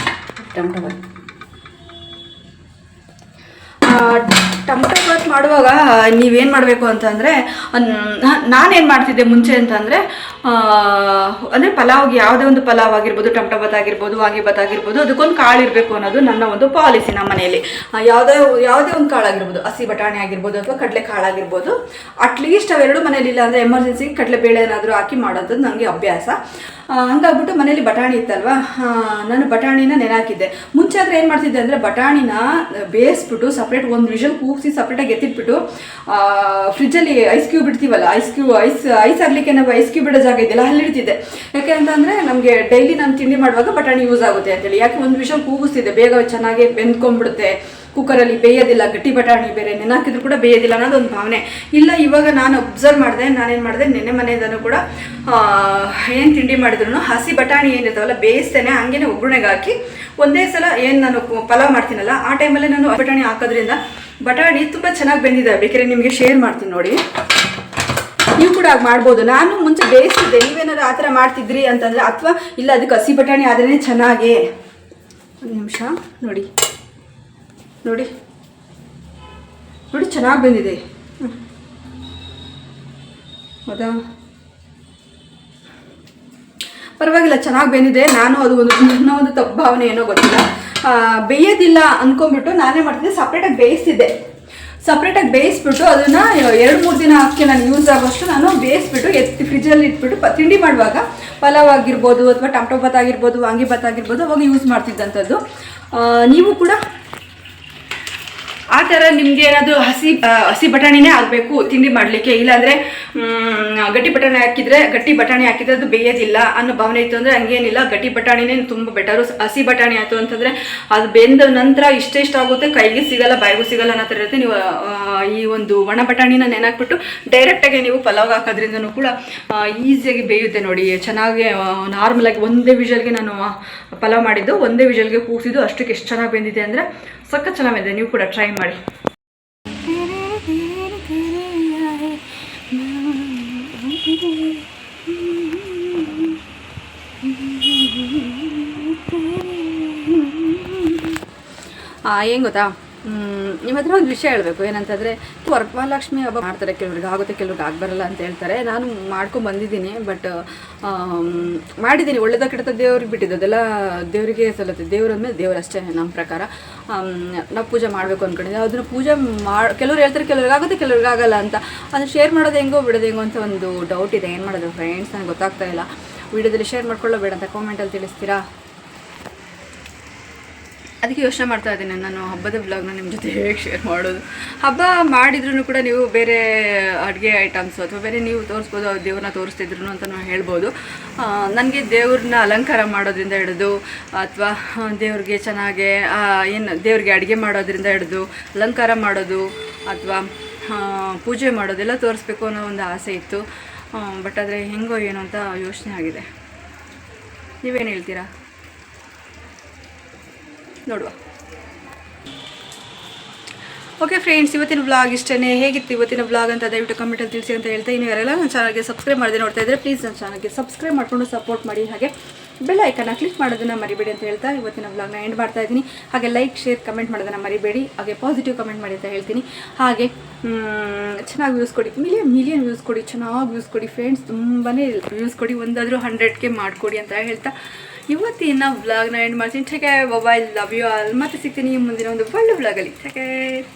ಟೊಮಟೊ ಬಾತ್ ಬಾತ್ ಮಾಡುವಾಗ ನೀವೇನು ಮಾಡಬೇಕು ಅಂತಂದರೆ, ನಾನೇನು ಮಾಡ್ತಿದ್ದೆ ಮುಂಚೆ ಅಂತಂದರೆ, ಅಂದರೆ ಪಲಾವ್ಗೆ ಯಾವುದೇ ಒಂದು ಪಲಾವ್ ಆಗಿರ್ಬೋದು, ಟೊಮಟೊ ಬಾತ್ ಆಗಿರ್ಬೋದು, ವಾಂಗಿಬಾತ್ ಆಗಿರ್ಬೋದು, ಅದಕ್ಕೊಂದು ಕಾಳು ಇರಬೇಕು ಅನ್ನೋದು ನನ್ನ ಒಂದು ಪಾಲಿಸಿ ನಮ್ಮ ಮನೆಯಲ್ಲಿ. ಯಾವುದೇ ಒಂದು ಕಾಳಾಗಿರ್ಬೋದು, ಹಸಿ ಬಟಾಣಿ ಆಗಿರ್ಬೋದು ಅಥವಾ ಕಡಲೆ ಕಾಳಾಗಿರ್ಬೋದು, ಅಟ್ಲೀಸ್ಟ್ ಅವೆರಡು ಮನೇಲಿಲ್ಲ ಅಂದರೆ ಎಮರ್ಜೆನ್ಸಿಗೆ ಕಡಲೆಬೇಳೆ ಏನಾದರೂ ಹಾಕಿ ಮಾಡೋದು ನನಗೆ ಅಭ್ಯಾಸ. ಹಂಗಾಗ್ಬಿಟ್ಟು ಮನೇಲಿ ಬಟಾಣಿ ಇತ್ತಲ್ವಾ, ನಾನು ಬಟಾಣಿನ ನೆನಾಕಿದ್ದೆ. ಮುಂಚೆ ಆದರೆ ಏನು ಮಾಡ್ತಿದ್ದೆ ಅಂದರೆ ಬಟಾಣಿನ ಬೇಯಿಸ್ಬಿಟ್ಟು ಸಪ್ರೇಟ್ ಒಂದು ವಿಷಲ್ ಕೂಗಿಸಿ ಸಪ್ರೇಟಾಗಿ ಎತ್ತಿಟ್ಬಿಟ್ಟು ಫ್ರಿಜ್ಜಲ್ಲಿ ಐಸ್ ಕ್ಯೂಬ್ ಇಡ್ತೀವಲ್ಲ, ಐಸ್ ಆಗಲಿಕ್ಕೆ ನಾವು ಐಸ್ ಕ್ಯೂಬ್ ಇಡೋ ಜಾಗ ಇದೆಯಲ್ಲ ಅಲ್ಲಿ ಇಡ್ತಿದ್ದೆ. ಯಾಕೆ ಅಂತಂದರೆ ನಮಗೆ ಡೈಲಿ ನಾನು ತಿಂಡಿ ಮಾಡುವಾಗ ಬಟಾಣಿ ಯೂಸ್ ಆಗುತ್ತೆ ಅಂತೇಳಿ. ಯಾಕೆ ಒಂದು ವಿಷಲ್ ಕೂಗಿಸ್ತಿದ್ದೆ, ಬೇಗ ಚೆನ್ನಾಗಿ ಬೆಂದ್ಕೊಂಡ್ಬಿಡುತ್ತೆ, ಕುಕ್ಕರಲ್ಲಿ ಬೇಯೋದಿಲ್ಲ, ಗಟ್ಟಿ ಬಟಾಣಿ ಬೇರೆ ನೆನಾಕಿದ್ರು ಕೂಡ ಬೇಯೋದಿಲ್ಲ ಅನ್ನೋದೊಂದು ಭಾವನೆ ಇಲ್ಲ. ಇವಾಗ ನಾನು ಅಬ್ಸರ್ವ್ ಮಾಡಿದೆ, ನಾನೇನು ಮಾಡಿದೆ, ನೆನ್ನೆ ಮನೆಯಿಂದನೂ ಕೂಡ ಏನು ತಿಂಡಿ ಮಾಡಿದ್ರು ಹಸಿ ಬಟಾಣಿ ಏನಿರ್ತಾವಲ್ಲ ಬೇಯಿಸ್ತೇನೆ, ಹಂಗೇನೆ ಒಗ್ಗರಣೆಗೆ ಹಾಕಿ ಒಂದೇ ಸಲ ಏನು ನಾನು ಪಲಾವ್ ಮಾಡ್ತೀನಲ್ಲ ಆ ಟೈಮಲ್ಲೇ ನಾನು ಬಟಾಣಿ ಹಾಕೋದ್ರಿಂದ ಬಟಾಣಿ ತುಂಬ ಚೆನ್ನಾಗಿ ಬೆಂದಿದೆ. ಬೇಕಾದ್ರೆ ನಿಮಗೆ ಶೇರ್ ಮಾಡ್ತೀನಿ ನೋಡಿ, ನೀವು ಕೂಡ ಆಗ ಮಾಡ್ಬೋದು. ನಾನು ಮುಂಚೆ ಬೇಯಿಸ್ತಿದ್ದೆ, ನೀವೇನಾದ್ರು ಆ ಥರ ಮಾಡ್ತಿದ್ರಿ ಅಂತಂದರೆ, ಅಥವಾ ಇಲ್ಲ ಅದಕ್ಕೆ ಹಸಿ ಬಟಾಣಿ ಆದ್ರೇ ಚೆನ್ನಾಗಿ. ಒಂದು ನಿಮಿಷ ನೋಡಿ ನೋಡಿ ನೋಡಿ ಚೆನ್ನಾಗಿ ಬಂದಿದೆ. ಹೌದಾ, ಪರವಾಗಿಲ್ಲ, ಚೆನ್ನಾಗಿ ಬಂದಿದೆ. ನಾನು ಅದು ನನ್ನ ಒಂದು ತಪ್ಪು ಭಾವನೆ ಏನೋ ಗೊತ್ತಿಲ್ಲ, ಬೇಯೋದಿಲ್ಲ ಅಂದ್ಕೊಂಡ್ಬಿಟ್ಟು ನಾನೇ ಮಾಡ್ತಿದ್ದೆ, ಸಪ್ರೇಟಾಗಿ ಬೇಯಿಸ್ಬಿಟ್ಟು ಅದನ್ನು 2-3 ದಿನ ಹಾಕಿ ನಾನು ಯೂಸ್ ಆಗೋಷ್ಟು ನಾನು ಬೇಯಿಸ್ಬಿಟ್ಟು ಎತ್ತಿ ಫ್ರಿಜ್ಜಲ್ಲಿ ಇಟ್ಬಿಟ್ಟು ತಿಂಡಿ ಮಾಡುವಾಗ ಪಲಾವ್ ಆಗಿರ್ಬೋದು ಅಥವಾ ಟೊಮಟೊ ಭಾತ್ ಆಗಿರ್ಬೋದು, ವಾಂಗಿಭಾತ್ ಆಗಿರ್ಬೋದು, ಅವಾಗ ಯೂಸ್ ಮಾಡ್ತಿದ್ದಂಥದ್ದು. ನೀವು ಕೂಡ ಆ ಥರ ನಿಮಗೆ ಏನಾದರೂ ಹಸಿ ಬಟಾಣಿನೇ ಆಗಬೇಕು ತಿಂಡಿ ಮಾಡಲಿಕ್ಕೆ, ಇಲ್ಲಾಂದರೆ ಗಟ್ಟಿ ಬಟಾಣಿ ಹಾಕಿದರೆ ಅದು ಬೇಯೋದಿಲ್ಲ ಅನ್ನೋ ಭಾವನೆ ಇತ್ತು ಅಂದರೆ ಹಂಗೇನಿಲ್ಲ, ಗಟ್ಟಿ ಬಟಾಣಿನೇ ತುಂಬ ಬೆಟರು. ಹಸಿ ಬಟಾಣಿ ಆಯಿತು ಅಂತಂದರೆ ಅದು ಬೆಂದ ನಂತರ ಇಷ್ಟ ಆಗುತ್ತೆ, ಕೈಗೆ ಸಿಗಲ್ಲ, ಬಾಯಿಗೂ ಸಿಗಲ್ಲ ಅನ್ನೋ ಥರ ಇರುತ್ತೆ. ನೀವು ಈ ಒಂದು ಒಣ ಬಟಾಣಿನ ನೆನಾಕ್ಬಿಟ್ಟು ಡೈರೆಕ್ಟಾಗಿ ನೀವು ಪಲಾವ್ ಹಾಕೋದ್ರಿಂದನೂ ಕೂಡ ಈಸಿಯಾಗಿ ಬೇಯುತ್ತೆ ನೋಡಿ. ಚೆನ್ನಾಗಿ ನಾರ್ಮಲಾಗಿ ಒಂದೇ ವಿಷಲ್ಗೆ ನಾನು ಪಲಾವ್ ಮಾಡಿದ್ದು, ಒಂದೇ ವಿಷಲ್ಗೆ ಕೂಗಿಸಿದ್ದು, ಅಷ್ಟಕ್ಕೆ ಎಷ್ಟು ಚೆನ್ನಾಗಿ ಬೆಂದಿದೆ ಅಂದರೆ ಸಖತ್ ಚೆನ್ನಾಗಿ ಬಂದಿದೆ. ನೀವು ಕೂಡ ಟ್ರೈ ಮಾಡಿ. ಏನು ಗೊತ್ತಾ, ನಿಮ್ಮ ಹತ್ರ ಒಂದು ವಿಷಯ ಹೇಳಬೇಕು. ಏನಂತಂದರೆ ವರಮಹಾಲಕ್ಷ್ಮಿ ಹಬ್ಬ ಮಾಡ್ತಾರೆ, ಕೆಲವ್ರಿಗೆ ಆಗುತ್ತೆ, ಕೆಲವ್ರಿಗೆ ಆಗಬರಲ್ಲ ಅಂತ ಹೇಳ್ತಾರೆ. ನಾನು ಮಾಡ್ಕೊಂಡು ಬಂದಿದ್ದೀನಿ, ಬಟ್ ಮಾಡಿದ್ದೀನಿ, ಒಳ್ಳೆದ ಕೆಟ್ಟದ ದೇವ್ರಿಗೆ ಬಿಟ್ಟಿದ್ದು, ಅದೆಲ್ಲ ದೇವರಿಗೆ ಸಲ್ಲತ್ತೆ. ದೇವ್ರ ಅಂದಮೇಲೆ ದೇವ್ರು ಅಷ್ಟೇ ನಮ್ಮ ಪ್ರಕಾರ. ನಾವು ಪೂಜೆ ಮಾಡಬೇಕು ಅಂದ್ಕೊಂಡಿದ್ದೆ, ಅದನ್ನು ಪೂಜೆ ಕೆಲವ್ರು ಹೇಳ್ತಾರೆ ಕೆಲವ್ರಿಗೆ ಆಗುತ್ತೆ, ಕೆಲವ್ರಿಗೆ ಆಗಲ್ಲ ಅಂತ. ಅದನ್ನು ಶೇರ್ ಮಾಡೋದು ಹೆಂಗೋ ಬಿಡೋದು ಹೆಂಗೋ ಅಂತ ಒಂದು ಡೌಟ್ ಇದೆ. ಏನು ಮಾಡೋದು ಫ್ರೆಂಡ್ಸ್, ನನಗೆ ಗೊತ್ತಾಗ್ತಾ ಇಲ್ಲ. ವೀಡಿಯೋದಲ್ಲಿ ಶೇರ್ ಮಾಡ್ಕೊಳ್ಳೋ ಬೇಡ ಅಂತ ಕಾಮೆಂಟಲ್ಲಿ ತಿಳಿಸ್ತೀರಾ? ಅದಕ್ಕೆ ಯೋಚನೆ ಮಾಡ್ತಾ ಇದ್ದೀನಿ, ನಾನು ಹಬ್ಬದ ವ್ಲಾಗ್ನ ನಿಮ್ಮ ಜೊತೆ ಹೇಗೆ ಶೇರ್ ಮಾಡೋದು. ಹಬ್ಬ ಮಾಡಿದ್ರೂ ಕೂಡ ನೀವು ಬೇರೆ ಅಡುಗೆ ಐಟಮ್ಸು ಅಥವಾ ಬೇರೆ ನೀವು ತೋರಿಸ್ಬೋದು, ದೇವ್ರನ್ನ ತೋರಿಸ್ತಿದ್ರು ಅಂತಲೂ ಹೇಳ್ಬೋದು. ನನಗೆ ದೇವ್ರನ್ನ ಅಲಂಕಾರ ಮಾಡೋದ್ರಿಂದ ಹಿಡಿದು, ಅಥವಾ ದೇವ್ರಿಗೆ ಚೆನ್ನಾಗೆ ದೇವ್ರಿಗೆ ಅಡುಗೆ ಮಾಡೋದ್ರಿಂದ ಹಿಡಿದು ಅಲಂಕಾರ ಮಾಡೋದು ಅಥವಾ ಪೂಜೆ ಮಾಡೋದೆಲ್ಲ ತೋರಿಸ್ಬೇಕು ಅನ್ನೋ ಒಂದು ಆಸೆ ಇತ್ತು. ಬಟ್ ಆದರೆ ಹೆಂಗೋ ಏನೋ ಅಂತ ಯೋಚನೆ ಆಗಿದೆ. ನೀವೇನು ಹೇಳ್ತೀರಾ ನೋಡುವ. ಓಕೆ ಫ್ರೆಂಡ್ಸ್, ಇವತ್ತಿನ ವ್ಲಾಗ್ ಇಷ್ಟೇ. ಹೇಗಿತ್ತು ಇವತ್ತಿನ ವ್ಲಾಗ್ ಅಂತ ದಯವಿಟ್ಟು ಕಮೆಂಟಲ್ಲಿ ತಿಳಿಸಿ ಅಂತ ಹೇಳ್ತಾ, ಇನ್ನು ಯಾರೆಲ್ಲ ನನ್ನ ಚಾನಲ್ಗೆ ಸಬ್ಸ್ಕ್ರೈಬ್ ಮಾಡದೆ ನೋಡ್ತಾ ಇದ್ದರೆ ಪ್ಲೀಸ್ ನನ್ನ ಚಾನಲ್ಗೆ ಸಬ್ಸ್ಕ್ರೈಬ್ ಮಾಡಿಕೊಂಡು ಸಪೋರ್ಟ್ ಮಾಡಿ. ಹಾಗೆ ಬೆಲ್ ಐಕನ್ನ ಕ್ಲಿಕ್ ಮಾಡೋದನ್ನು ಮರಿಬೇಡಿ ಅಂತ ಹೇಳ್ತಾ ಇವತ್ತಿನ ವ್ಲಾಗ್ನ ಎಂಡ್ ಮಾಡ್ತಾ ಇದ್ದೀನಿ. ಹಾಗೆ ಲೈಕ್, ಶೇರ್, ಕಮೆಂಟ್ ಮಾಡೋದನ್ನು ಮರಿಬೇಡಿ. ಹಾಗೆ ಪಾಸಿಟಿವ್ ಕಮೆಂಟ್ ಮಾಡಿ ಅಂತ ಹೇಳ್ತೀನಿ. ಹಾಗೆ ಚೆನ್ನಾಗಿ ವ್ಯೂಸ್ ಕೊಡಿ, ಮಿಲಿಯನ್ ವ್ಯೂಸ್ ಕೊಡಿ, ಚೆನ್ನಾಗಿ ವ್ಯೂಸ್ ಕೊಡಿ ಫ್ರೆಂಡ್ಸ್, ತುಂಬಾ ವ್ಯೂಸ್ ಕೊಡಿ, ಒಂದಾದರೂ 100K ಮಾಡಿಕೊಡಿ ಅಂತ ಹೇಳ್ತಾ ಇವತ್ತಿನ ವ್ಲಾಗ್ನ ಎಂಡ್ ಮಾಡ್ತೀನಿ. Take care, bye, love you all. ಮತ್ತೆ ಸಿಗ್ತೀನಿ ಮುಂದಿನ ಒಂದು ಒಳ್ಳೆ ವ್ಲಾಗಲ್ಲಿ. Take care.